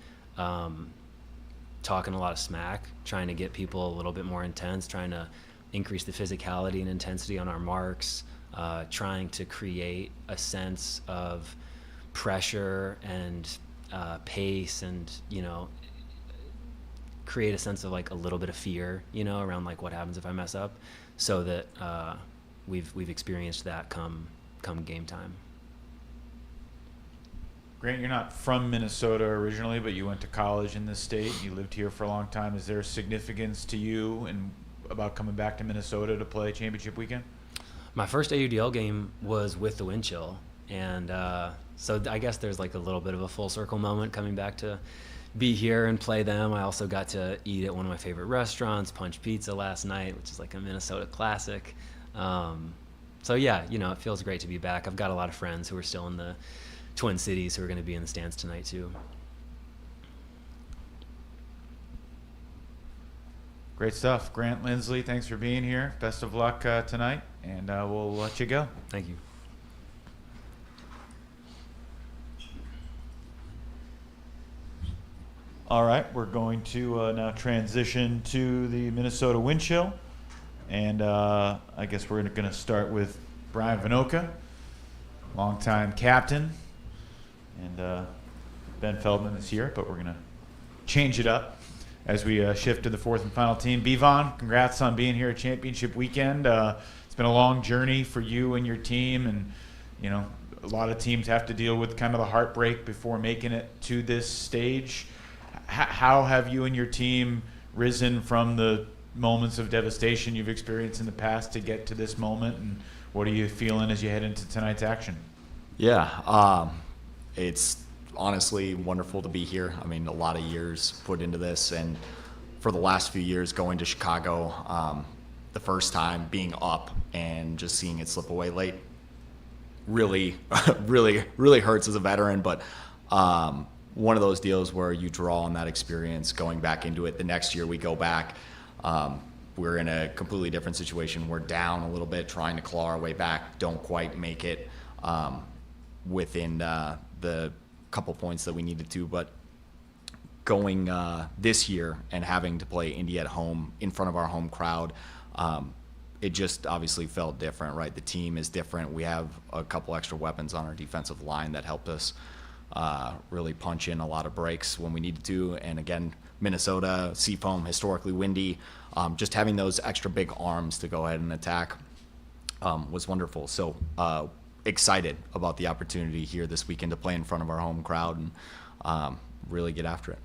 talking a lot of smack, trying to get people a little bit more intense, trying to increase the physicality and intensity on our marks, trying to create a sense of pressure and pace and, create a sense of like a little bit of fear, around like what happens if I mess up, so that we've experienced that come game time. Grant, you're not from Minnesota originally, but you went to college in this state. You lived here for a long time. Is there significance to you and about coming back to Minnesota to play championship weekend? My first AUDL game was with the wind chill, and so I guess there's like a little bit of a full circle moment coming back to be here and play them. I also got to eat at one of my favorite restaurants, Punch Pizza, last night, which is like a Minnesota classic. So yeah, it feels great to be back. I've got a lot of friends who are still in the Twin Cities who are going to be in the stands tonight too. Great stuff. Grant Lindsley, thanks for being here. Best of luck tonight, and we'll let you go. Thank you. All right, we're going to now transition to the Minnesota wind chill. And I guess we're going to start with Bryan Vohnoutka, longtime captain. And Ben Feldman is here, but we're going to change it up as we shift to the fourth and final team. Von, congrats on being here at championship weekend. It's been a long journey for you and your team, and a lot of teams have to deal with kind of the heartbreak before making it to this stage. How have you and your team risen from the moments of devastation you've experienced in the past to get to this moment, and what are you feeling as you head into tonight's action? Yeah, it's honestly wonderful to be here. I mean, a lot of years put into this, and for the last few years going to Chicago, the first time being up and just seeing it slip away late really hurts as a veteran, but one of those deals where you draw on that experience going back into it. The next year we go back, we're in a completely different situation. We're down a little bit, trying to claw our way back, don't quite make it within the couple points that we needed to, but going this year and having to play Indy at home in front of our home crowd, it just obviously felt different, right? The team is different. We have a couple extra weapons on our defensive line that helped us really punch in a lot of breaks when we needed to. And again, Minnesota, Seafoam, historically windy, just having those extra big arms to go ahead and attack was wonderful. So excited about the opportunity here this weekend to play in front of our home crowd and really get after it.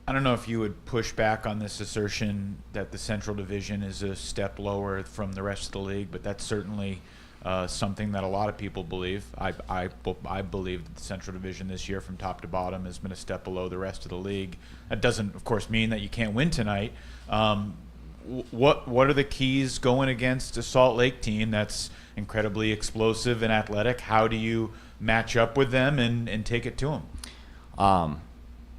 I don't know if you would push back on this assertion that the Central Division is a step lower from the rest of the league, but that's certainly something that a lot of people believe. I believe that the Central Division this year from top to bottom has been a step below the rest of the league. That doesn't, of course, mean that you can't win tonight. What are the keys going against a Salt Lake team that's incredibly explosive and athletic? How do you match up with them and take it to them?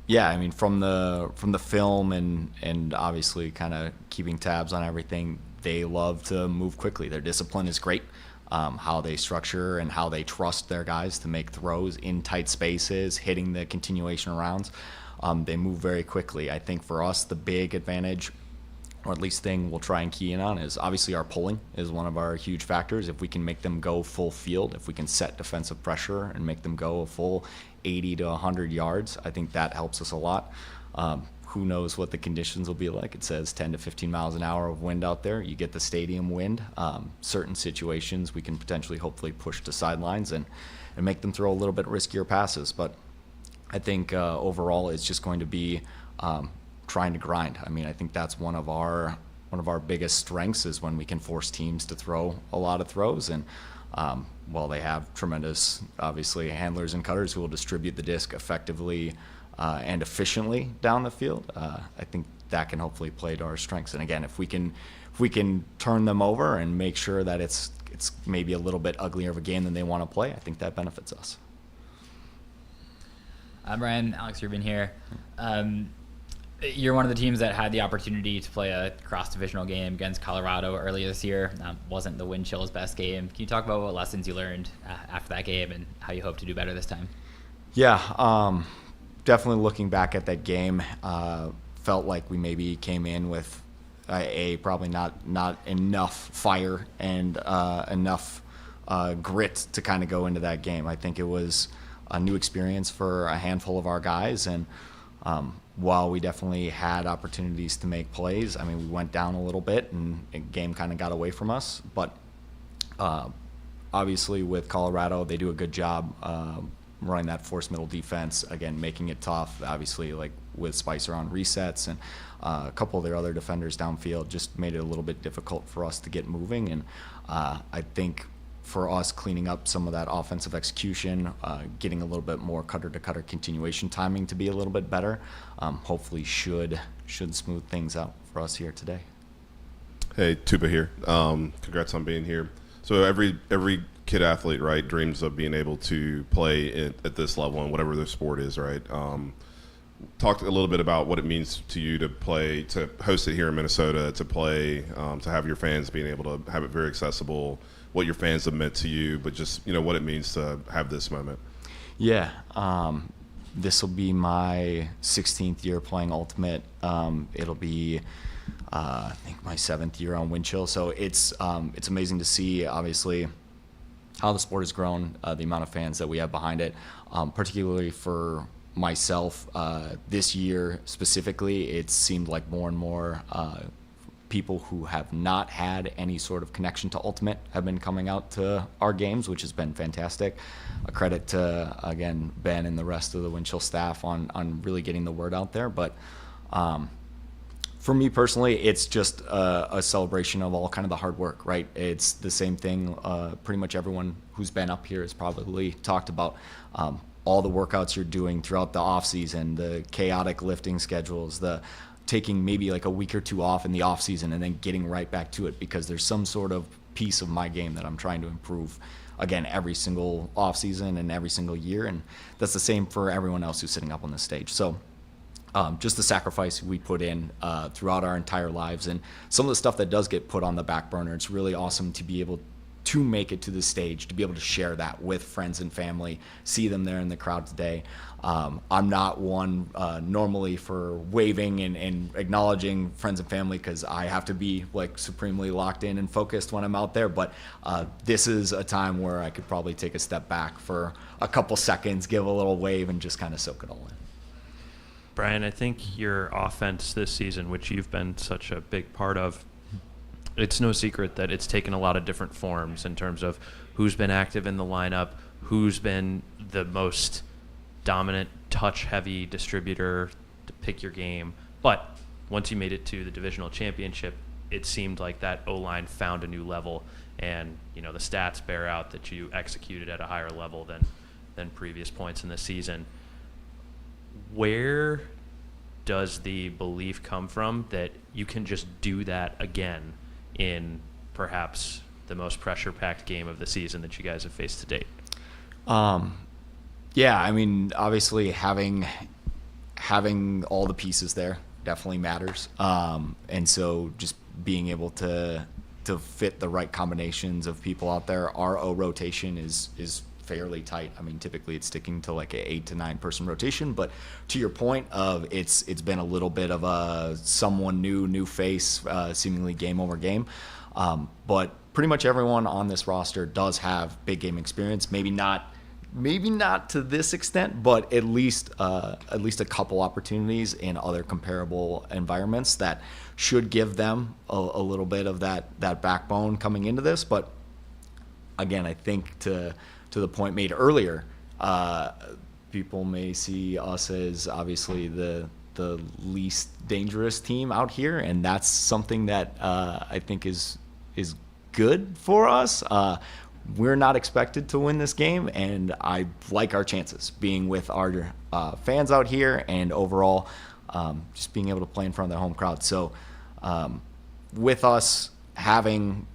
Yeah, I mean, from the film and obviously kind of keeping tabs on everything, they love to move quickly. Their discipline is great. How they structure and how they trust their guys to make throws in tight spaces, hitting the continuation rounds. They move very quickly. I think for us, the big advantage, or at least thing we'll try and key in on, is obviously our pulling is one of our huge factors. If we can make them go full field, if we can set defensive pressure and make them go a full 80 to 100 yards, I think that helps us a lot. Who knows what the conditions will be like? It says 10 to 15 miles an hour of wind out there. You get the stadium wind. Certain situations we can potentially hopefully push to sidelines and make them throw a little bit riskier passes. But I think overall it's just going to be trying to grind. I mean, I think that's one of our biggest strengths is when we can force teams to throw a lot of throws. And while they have tremendous, obviously, handlers and cutters who will distribute the disc effectively and efficiently down the field, I think that can hopefully play to our strengths. And again, if we can turn them over and make sure that it's maybe a little bit uglier of a game than they want to play, I think that benefits us. Bryan, Alex Rubin here. You're one of the teams that had the opportunity to play a cross-divisional game against Colorado earlier this year. Wasn't the wind chill's best game. Can you talk about what lessons you learned after that game and how you hope to do better this time? Yeah, definitely looking back at that game, felt like we maybe came in with probably not enough fire and enough grit to kind of go into that game. I think it was a new experience for a handful of our guys, and while we definitely had opportunities to make plays, I mean, we went down a little bit and the game kind of got away from us, but obviously with Colorado, they do a good job running that force middle defense, again, making it tough, obviously, like with Spicer on resets and a couple of their other defenders downfield just made it a little bit difficult for us to get moving. And I think for us cleaning up some of that offensive execution, getting a little bit more cutter-to-cutter continuation timing to be a little bit better, hopefully should smooth things out for us here today. Hey, Tuba here. Congrats on being here. So every kid athlete, right, dreams of being able to play at this level and whatever their sport is, right? Talk a little bit about what it means to you to play, to host it here in Minnesota, to play, to have your fans being able to have it very accessible, what your fans have meant to you, but just, what it means to have this moment. Yeah. This will be my 16th year playing Ultimate. It'll be, I think, my 7th year on Windchill. So it's amazing to see, obviously, how the sport has grown, the amount of fans that we have behind it, particularly for myself. This year specifically, it seemed like more and more people who have not had any sort of connection to Ultimate have been coming out to our games, which has been fantastic. A credit to, again, Ben and the rest of the Windchill staff on really getting the word out there. But for me personally, it's just a celebration of all kind of the hard work, right? It's the same thing pretty much everyone who's been up here has probably talked about. All the workouts you're doing throughout the off season, the chaotic lifting schedules, the taking maybe like a week or two off in the off season and then getting right back to it because there's some sort of piece of my game that I'm trying to improve, again, every single off season and every single year. And that's the same for everyone else who's sitting up on the stage. So just the sacrifice we put in throughout our entire lives and some of the stuff that does get put on the back burner, it's really awesome to be able to make it to the stage, to be able to share that with friends and family, see them there in the crowd today. I'm not one normally for waving and acknowledging friends and family because I have to be like supremely locked in and focused when I'm out there. But this is a time where I could probably take a step back for a couple seconds, give a little wave, and just kind of soak it all in. Bryan, I think your offense this season, which you've been such a big part of, it's no secret that it's taken a lot of different forms in terms of who's been active in the lineup, who's been the most dominant, touch-heavy distributor to pick your game. But once you made it to the divisional championship, it seemed like that O-line found a new level, and the stats bear out that you executed at a higher level than previous points in the season. Where does the belief come from that you can just do that again in perhaps the most pressure-packed game of the season that you guys have faced to date? Yeah, I mean, obviously having all the pieces there definitely matters. And so just being able to fit the right combinations of people out there. Our O rotation is fairly tight. I mean, typically it's sticking to like an 8 to 9 person rotation, but to your point of it's been a little bit of a someone new face, seemingly game over game. But pretty much everyone on this roster does have big game experience. Maybe not to this extent, but at least a couple opportunities in other comparable environments that should give them a little bit of that backbone coming into this. But again, I think to the point made earlier, people may see us as obviously the least dangerous team out here, and that's something that I think is good for us. We're not expected to win this game, and I like our chances being with our fans out here and overall just being able to play in front of the home crowd. So with us having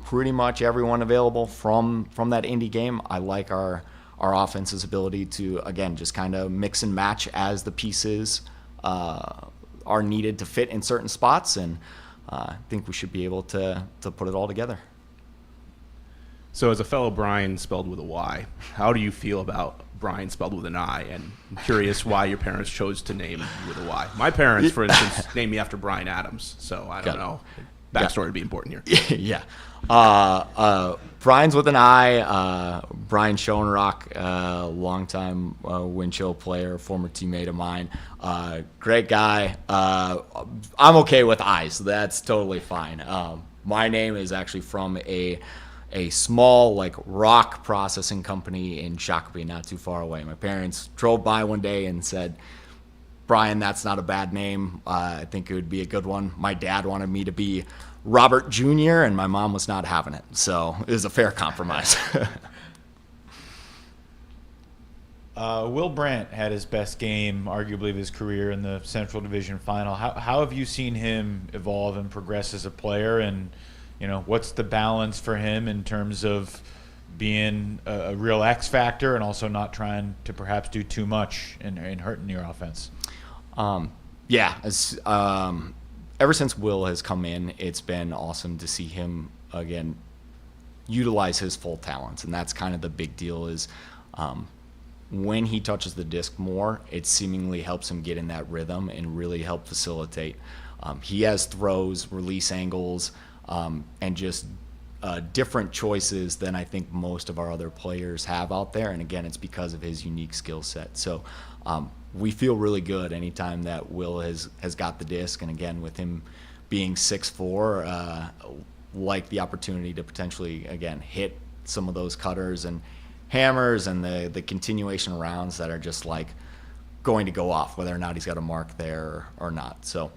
pretty much everyone available from that Indy game, I like our offense's ability to, again, just kind of mix and match as the pieces are needed to fit in certain spots, and I think we should be able to put it all together. So as a fellow Bryan spelled with a Y, how do you feel about Bryan spelled with an I? And I'm curious why your parents chose to name you with a Y. My parents, for instance, named me after Bryan Adams, so I don't know. Backstory would be important here. Yeah. Bryan's with an I. Brian Schoenrock, longtime Windchill player, former teammate of mine. Great guy. I'm okay with I's, so that's totally fine. My name is actually from a a small like rock processing company in Shakopee, not too far away. My parents drove by one day and said, Bryan, that's not a bad name. I think it would be a good one. My dad wanted me to be Robert Jr., and my mom was not having it. So it was a fair compromise. Will Brandt had his best game, arguably, of his career in the Central Division Final. How have you seen him evolve and progress as a player? And, what's the balance for him in terms of being a real X factor and also not trying to perhaps do too much and hurting your offense? Ever since Will has come in, it's been awesome to see him, again, utilize his full talents. And that's kind of the big deal is when he touches the disc more, it seemingly helps him get in that rhythm and really help facilitate. He has throws, release angles, and just different choices than I think most of our other players have out there. And again, it's because of his unique skill set. So we feel really good anytime that Will has got the disc. And again, with him being 6'4", like the opportunity to potentially, again, hit some of those cutters and hammers and the continuation rounds that are just like going to go off, whether or not he's got a mark there or not. So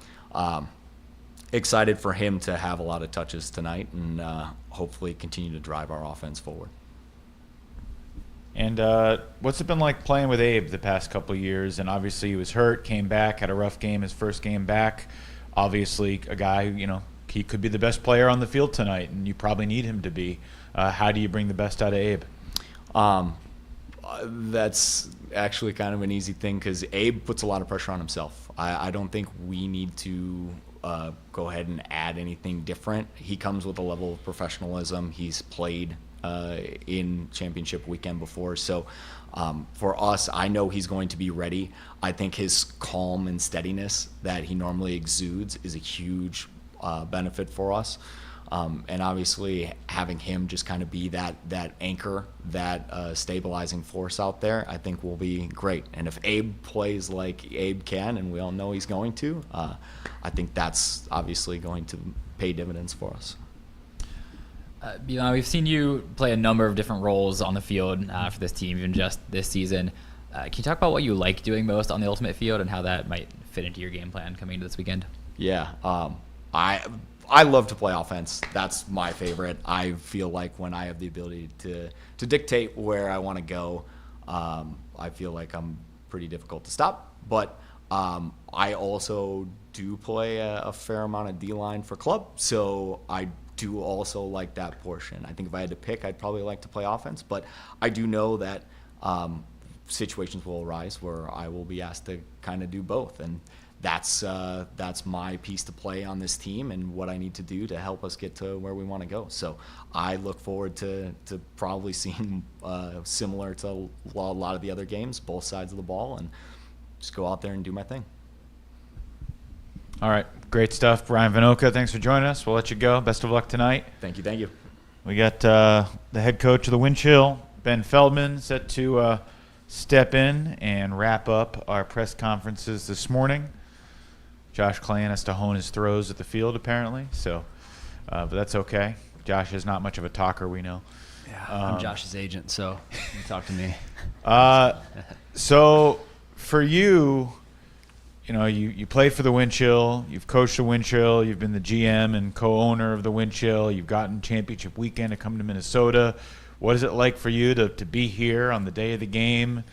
excited for him to have a lot of touches tonight and hopefully continue to drive our offense forward. And what's it been like playing with Abe the past couple of years? And obviously he was hurt, came back, had a rough game, his first game back. Obviously a guy, he could be the best player on the field tonight, and you probably need him to be. How do you bring the best out of Abe? That's actually kind of an easy thing because Abe puts a lot of pressure on himself. I don't think we need to go ahead and add anything different. He comes with a level of professionalism. He's played in championship weekend before. So for us, I know he's going to be ready. I think his calm and steadiness that he normally exudes is a huge benefit for us. And obviously having him just kind of be that anchor, that stabilizing force out there, I think will be great. And if Abe plays like Abe can, and we all know he's going to, I think that's obviously going to pay dividends for us. We've seen you play a number of different roles on the field for this team, even just this season. Can you talk about what you like doing most on the ultimate field and how that might fit into your game plan coming into this weekend? Yeah, I love to play offense. That's my favorite. I feel like when I have the ability to dictate where I want to go, I feel like I'm pretty difficult to stop. But I also do play a fair amount of D-line for club, so I do also like that portion. I think if I had to pick, I'd probably like to play offense, but I do know that situations will arise where I will be asked to kind of do both, and that's my piece to play on this team and what I need to do to help us get to where we want to go. So I look forward to probably seeing similar to a lot of the other games, both sides of the ball, and just go out there and do my thing. All right, great stuff. Bryan Vohnoutka, thanks for joining us. We'll let you go. Best of luck tonight. Thank you. We got the head coach of the Wind Chill, Ben Feldman, set to step in and wrap up our press conferences this morning. Josh Klane has to hone his throws at the field, apparently. So, but that's okay. Josh is not much of a talker, we know. Yeah, I'm Josh's agent, so you can talk to me. So for you, you played for the Wind Chill. You've coached the Wind Chill. You've been the GM and co-owner of the Wind Chill. You've gotten championship weekend to come to Minnesota. What is it like for you to be here on the day of the game,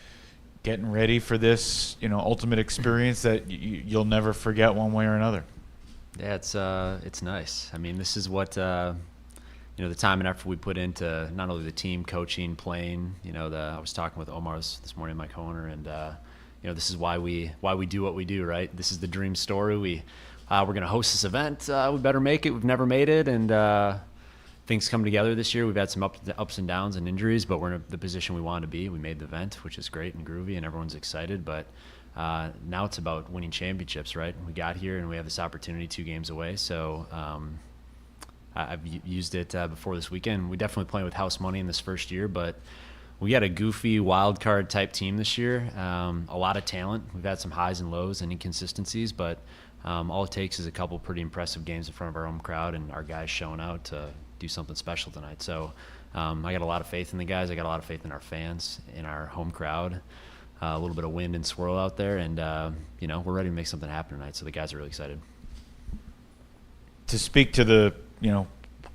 getting ready for this, ultimate experience that you'll never forget one way or another? Yeah, it's nice. I mean, this is what the time and effort we put into not only the team, coaching, playing. I was talking with Omar this morning, my co-owner, and this is why we do what we do, right? This is the dream story. We're going to host this event. We better make it. We've never made it, and things come together this year. We've had some ups and downs and injuries, but we're in the position we want to be. We made the event, which is great and groovy, and everyone's excited. But now it's about winning championships, right? We got here, and we have this opportunity 2 games away. So I've used it before this weekend. We definitely playing with house money in this first year, but we got a goofy wild card type team this year. A lot of talent. We've had some highs and lows and inconsistencies, but all it takes is a couple pretty impressive games in front of our home crowd and our guys showing out to do something special tonight. So I got a lot of faith in the guys. I got a lot of faith in our fans, in our home crowd. A little bit of wind and swirl out there, and we're ready to make something happen tonight. So the guys are really excited. To speak to the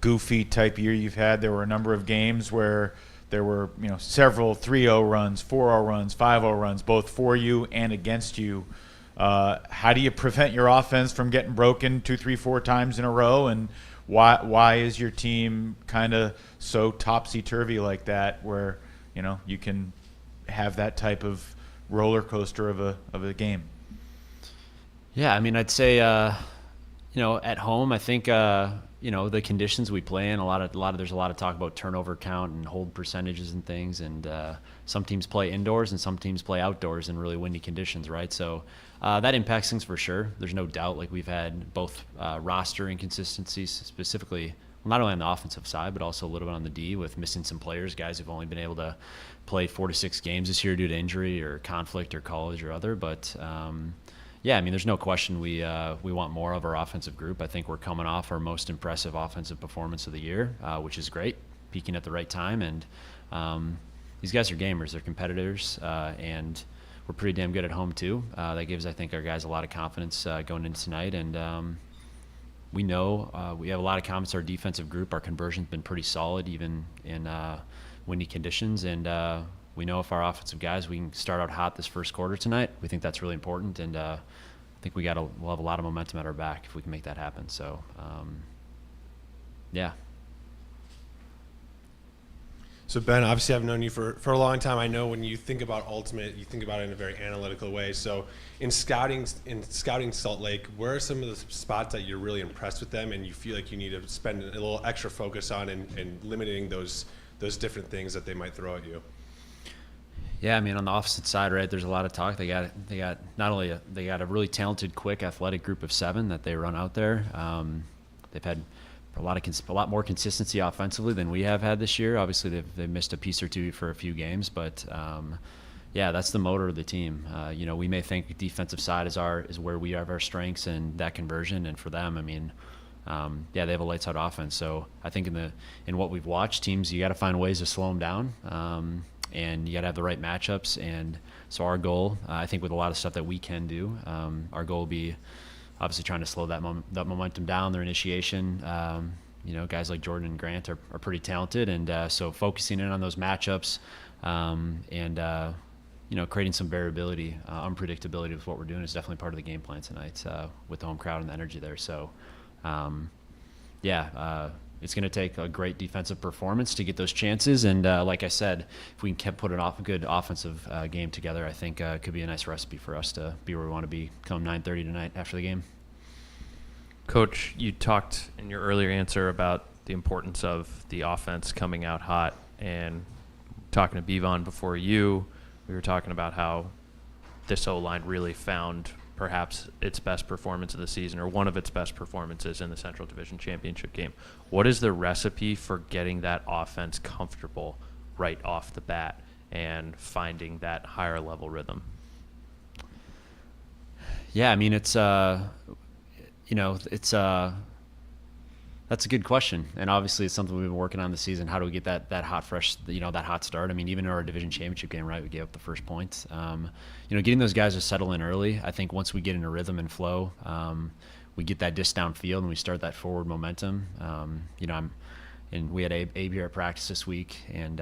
goofy type year you've had, there were a number of games where there were several 3-0 runs, 4-0 runs, 5-0 runs, both for you and against you. How do you prevent your offense from getting broken 2, 3, 4 times in a row? And why is your team kind of so topsy-turvy like that, where you can have that type of roller coaster of a game? Yeah, I mean, I'd say at home, I think the conditions we play in, there's a lot of talk about turnover count and hold percentages and things, and some teams play indoors and some teams play outdoors in really windy conditions, right? So that impacts things for sure. There's no doubt. Like, we've had both roster inconsistencies, specifically, well, not only on the offensive side, but also a little bit on the D, with missing some players, guys who've only been able to play 4 to 6 games this year due to injury or conflict or college or other. But yeah, I mean, there's no question we want more of our offensive group. I think we're coming off our most impressive offensive performance of the year, which is great, peaking at the right time. And these guys are gamers. They're competitors, and we're pretty damn good at home too. That gives, I think, our guys a lot of confidence going into tonight. And we know we have a lot of confidence. Our defensive group, our conversion's been pretty solid even in windy conditions. And we know if our offensive guys, we can start out hot this first quarter tonight. We think that's really important, and I think we'll have a lot of momentum at our back if we can make that happen. So, yeah. So, Ben, obviously I've known you for a long time. I know when you think about Ultimate, you think about it in a very analytical way. So in scouting Salt Lake, where are some of the spots that you're really impressed with them and you feel like you need to spend a little extra focus on and limiting those different things that they might throw at you? Yeah, I mean, on the opposite side, right, there's a lot of talk. They got not only they got a really talented, quick, athletic group of 7 that they run out there. They've had a lot more consistency offensively than we have had this year. Obviously, they've missed a piece or two for a few games, but yeah, that's the motor of the team. We may think defensive side is where we have our strengths and that conversion, and for them, I mean, yeah, they have a lights out offense. So I think in what we've watched, teams, you got to find ways to slow them down. And you got to have the right matchups. And so our goal, I think with a lot of stuff that we can do, our goal will be obviously trying to slow that momentum down, their initiation. Guys like Jordan and Grant are pretty talented. And so focusing in on those matchups and creating some variability, unpredictability with what we're doing is definitely part of the game plan tonight with the home crowd and the energy there. So, it's going to take a great defensive performance to get those chances. And like I said, if we can put a good offensive game together, I think it could be a nice recipe for us to be where we want to be come 9:30 tonight after the game. Coach, you talked in your earlier answer about the importance of the offense coming out hot. And talking to Bevon before you, we were talking about how this O-line really found perhaps its best performance of the season, or one of its best performances in the Central Division Championship game. What is the recipe for getting that offense comfortable right off the bat and finding that higher level rhythm? Yeah, I mean, that's a good question, and obviously it's something we've been working on this season. How do we get that hot, fresh, that hot start? I mean, even in our division championship game, right, we gave up the first point. Getting those guys to settle in early. I think once we get into rhythm and flow, we get that disc downfield and we start that forward momentum. We had Abe here at practice this week, and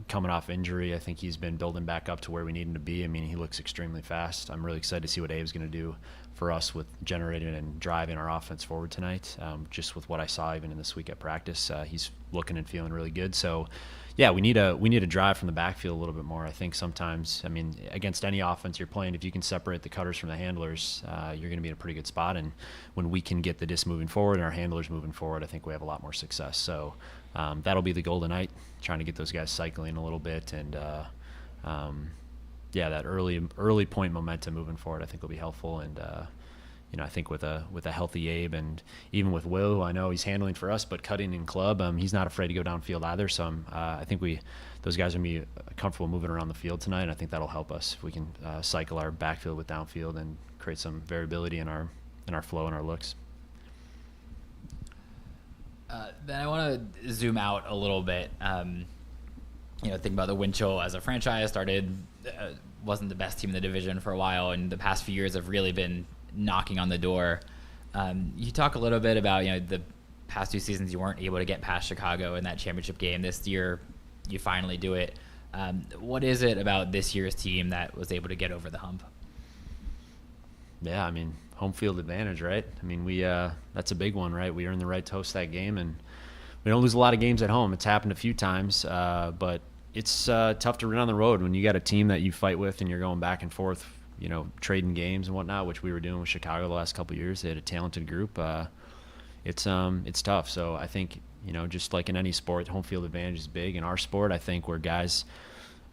coming off injury, I think he's been building back up to where we need him to be. I mean, he looks extremely fast. I'm really excited to see what Abe's going to do for us with generating and driving our offense forward tonight. Just with what I saw even in this week at practice, he's looking and feeling really good. So, yeah, we need a drive from the backfield a little bit more. I think sometimes, I mean, against any offense you're playing, if you can separate the cutters from the handlers, you're going to be in a pretty good spot. And when we can get the disc moving forward and our handlers moving forward, I think we have a lot more success. So that'll be the goal tonight, trying to get those guys cycling a little bit. And, that early point momentum moving forward, I think will be helpful. And, I think with a healthy Abe, and even with Will, I know he's handling for us, but cutting in club, he's not afraid to go downfield either. So I think those guys are going to be comfortable moving around the field tonight, and I think that'll help us if we can cycle our backfield with downfield and create some variability in our flow and our looks. Then I want to zoom out a little bit. Think about the Winchell as a franchise. Started, wasn't the best team in the division for a while, and the past few years have really been knocking on the door. You talk a little bit about the past 2 seasons you weren't able to get past Chicago in that championship game. This year, you finally do it. What is it about this year's team that was able to get over the hump? Yeah, I mean, home field advantage, right? I mean, that's a big one, right? We earned the right to host that game, and we don't lose a lot of games at home. It's happened a few times, but it's tough to win on the road when you got a team that you fight with and you're going back and forth, trading games and whatnot, which we were doing with Chicago the last couple of years. They had a talented group. It's tough. So I think, just like in any sport, home field advantage is big. In our sport, I think where guys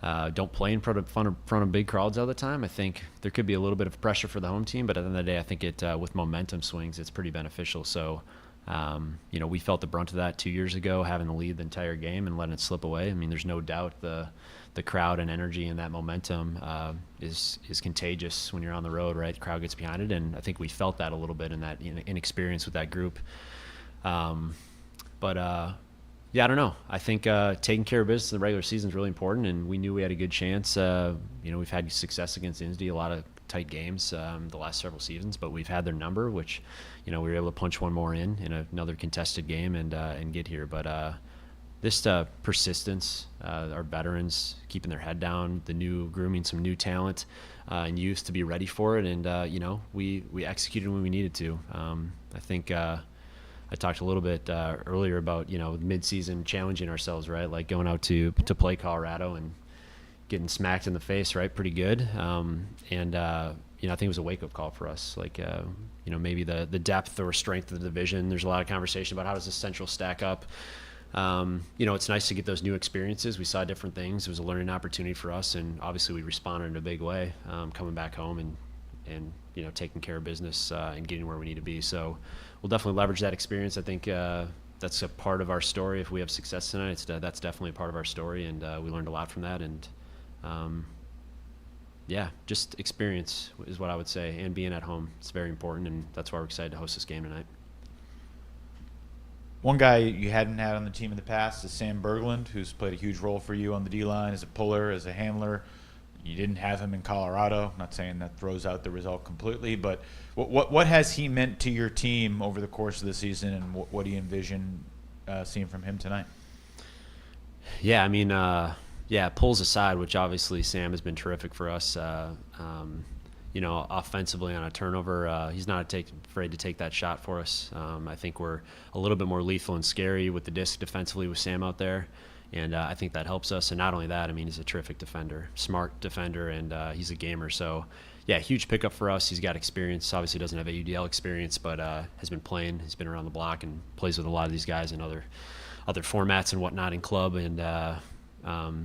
don't play in front of big crowds all the time, I think there could be a little bit of pressure for the home team, but at the end of the day, I think with momentum swings, it's pretty beneficial. So, we felt the brunt of that 2 years ago, having the lead the entire game and letting it slip away. I mean, there's no doubt the crowd and energy and that momentum is contagious when you're on the road, right? The crowd gets behind it, and I think we felt that a little bit in that inexperience with that group. Yeah, I don't know. I think taking care of business in the regular season is really important, and we knew we had a good chance. We've had success against Indy, a lot of tight games the last several seasons, but we've had their number, which, we were able to punch one more in another contested game and get here. But this persistence, our veterans keeping their head down, grooming some new talent and youth to be ready for it, and we executed when we needed to. I think. I talked a little bit earlier about mid-season challenging ourselves, right? Like going out to play Colorado and getting smacked in the face, right? Pretty good. I think it was a wake-up call for us. Like maybe the depth or strength of the division. There's a lot of conversation about how does the Central stack up. It's nice to get those new experiences. We saw different things. It was a learning opportunity for us, and obviously we responded in a big way, coming back home and taking care of business and getting where we need to be. So we'll definitely leverage that experience. I think that's a part of our story. If we have success tonight, that's definitely a part of our story, and we learned a lot from that. And just experience is what I would say, and being at home. It's very important, and that's why we're excited to host this game tonight. One guy you hadn't had on the team in the past is Sam Berglund, who's played a huge role for you on the D-line as a puller, as a handler. You didn't have him in Colorado. I'm not saying that throws out the result completely, but what has he meant to your team over the course of the season, and what do you envision seeing from him tonight? Yeah, I mean, pulls aside, which obviously Sam has been terrific for us. Offensively on a turnover, he's not afraid to take that shot for us. I think we're a little bit more lethal and scary with the disc defensively with Sam out there. And I think that helps us. And not only that, I mean, he's a terrific defender, smart defender, and he's a gamer. So, yeah, huge pickup for us. He's got experience. Obviously doesn't have AUDL experience, but has been playing. He's been around the block and plays with a lot of these guys in other formats and whatnot in club. And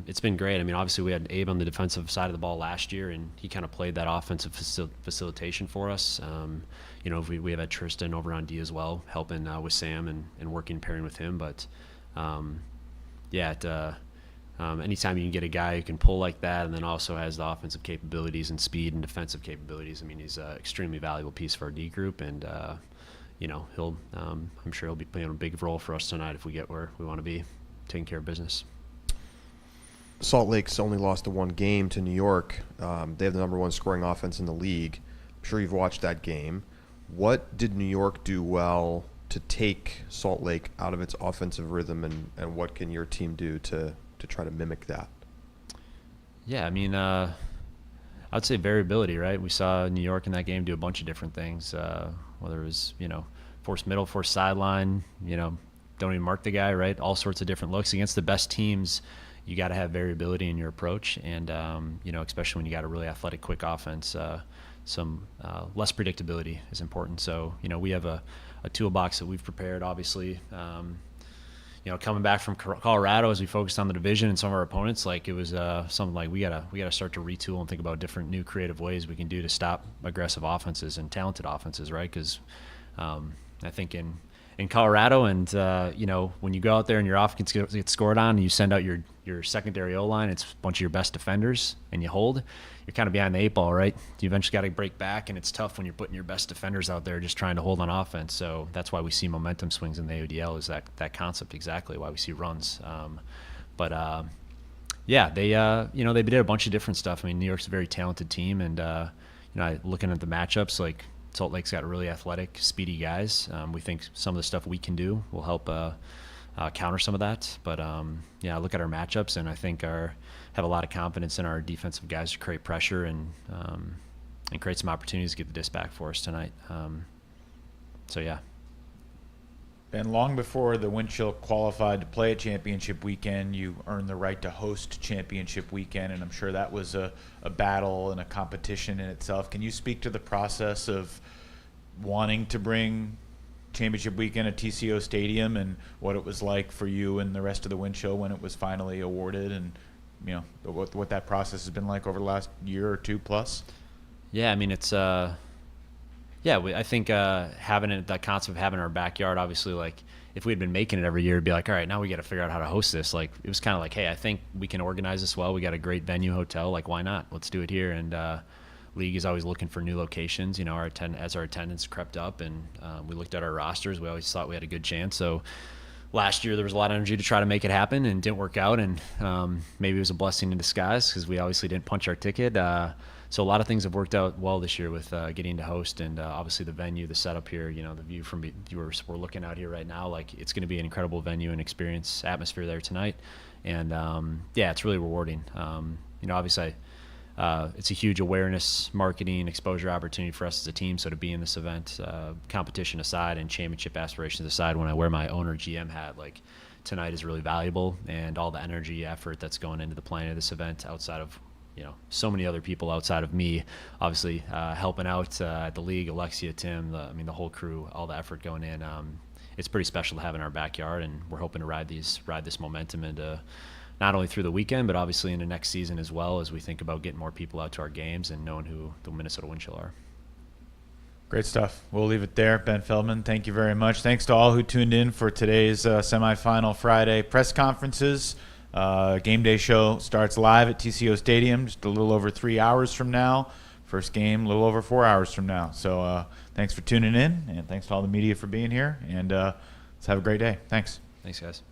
it's been great. I mean, obviously we had Abe on the defensive side of the ball last year, and he kind of played that offensive facilitation for us. We have had Tristan over on D as well, helping with Sam and working pairing with him. But anytime you can get a guy who can pull like that and then also has the offensive capabilities and speed and defensive capabilities, I mean, he's an extremely valuable piece for our D group, and I'm sure he'll be playing a big role for us tonight if we get where we want to be, taking care of business. Salt Lake's only lost to one game to New York. They have the number one scoring offense in the league. I'm sure you've watched that game. What did New York do well to take Salt Lake out of its offensive rhythm, and what can your team do to try to mimic that? Yeah, I mean, I'd say variability, right? We saw New York in that game do a bunch of different things, whether it was, force middle, force sideline, don't even mark the guy, right? All sorts of different looks. Against the best teams, you got to have variability in your approach, and, especially when you got a really athletic, quick offense, some less predictability is important. So, we have a toolbox that we've prepared, obviously. Coming back from Colorado, as we focused on the division and some of our opponents, like it was something like we gotta start to retool and think about different new creative ways we can do to stop aggressive offenses and talented offenses, right? Because I think in in Colorado, and when you go out there and your offense gets scored on, and you send out your secondary O-line, it's a bunch of your best defenders, and you hold, you're kind of behind the 8 ball, right? You eventually got to break back, and it's tough when you're putting your best defenders out there just trying to hold on offense. So that's why we see momentum swings in the AUDL, is that concept, exactly why we see runs. They did a bunch of different stuff. I mean, New York's a very talented team, and looking at the matchups, like Salt Lake's got really athletic, speedy guys. We think some of the stuff we can do will help counter some of that. But I look at our matchups, and I think have a lot of confidence in our defensive guys to create pressure and create some opportunities to get the disc back for us tonight. Ben, long before the Winchell qualified to play at championship weekend, you earned the right to host championship weekend, and I'm sure that was a battle and a competition in itself. Can you speak to the process of wanting to bring championship weekend at TCO Stadium and what it was like for you and the rest of the Winchell when it was finally awarded, and what that process has been like over the last year or two plus? Yeah, I mean, it's I think having it, that concept of having our backyard, obviously, like if we had been making it every year, it'd be like, all right, now we got to figure out how to host this. Like it was kind of like, hey, I think we can organize this well. We got a great venue, hotel. Like why not? Let's do it here. And league is always looking for new locations. As our attendance crept up and we looked at our rosters, we always thought we had a good chance. So last year there was a lot of energy to try to make it happen, and didn't work out. And maybe it was a blessing in disguise because we obviously didn't punch our ticket. So a lot of things have worked out well this year with getting to host, and obviously the venue, the setup here, the view from viewers we're looking out here right now, like it's going to be an incredible venue and experience atmosphere there tonight. And it's really rewarding. Obviously it's a huge awareness, marketing, exposure opportunity for us as a team. So to be in this event, competition aside and championship aspirations aside, when I wear my owner GM hat, like tonight is really valuable, and all the energy, effort that's going into the planning of this event outside of so many other people outside of me, obviously helping out at the league, Alexia, Tim, the whole crew, all the effort going in. It's pretty special to have in our backyard, and we're hoping to ride this momentum into not only through the weekend, but obviously into next season as well, as we think about getting more people out to our games and knowing who the Minnesota Winchell are. Great stuff. We'll leave it there. Ben Feldman, thank you very much. Thanks to all who tuned in for today's semifinal Friday press conferences. Game day show starts live at TCO Stadium just a little over 3 hours from now. First game a little over 4 hours from now. So thanks for tuning in, and thanks to all the media for being here, and let's have a great day. Thanks. Thanks, guys.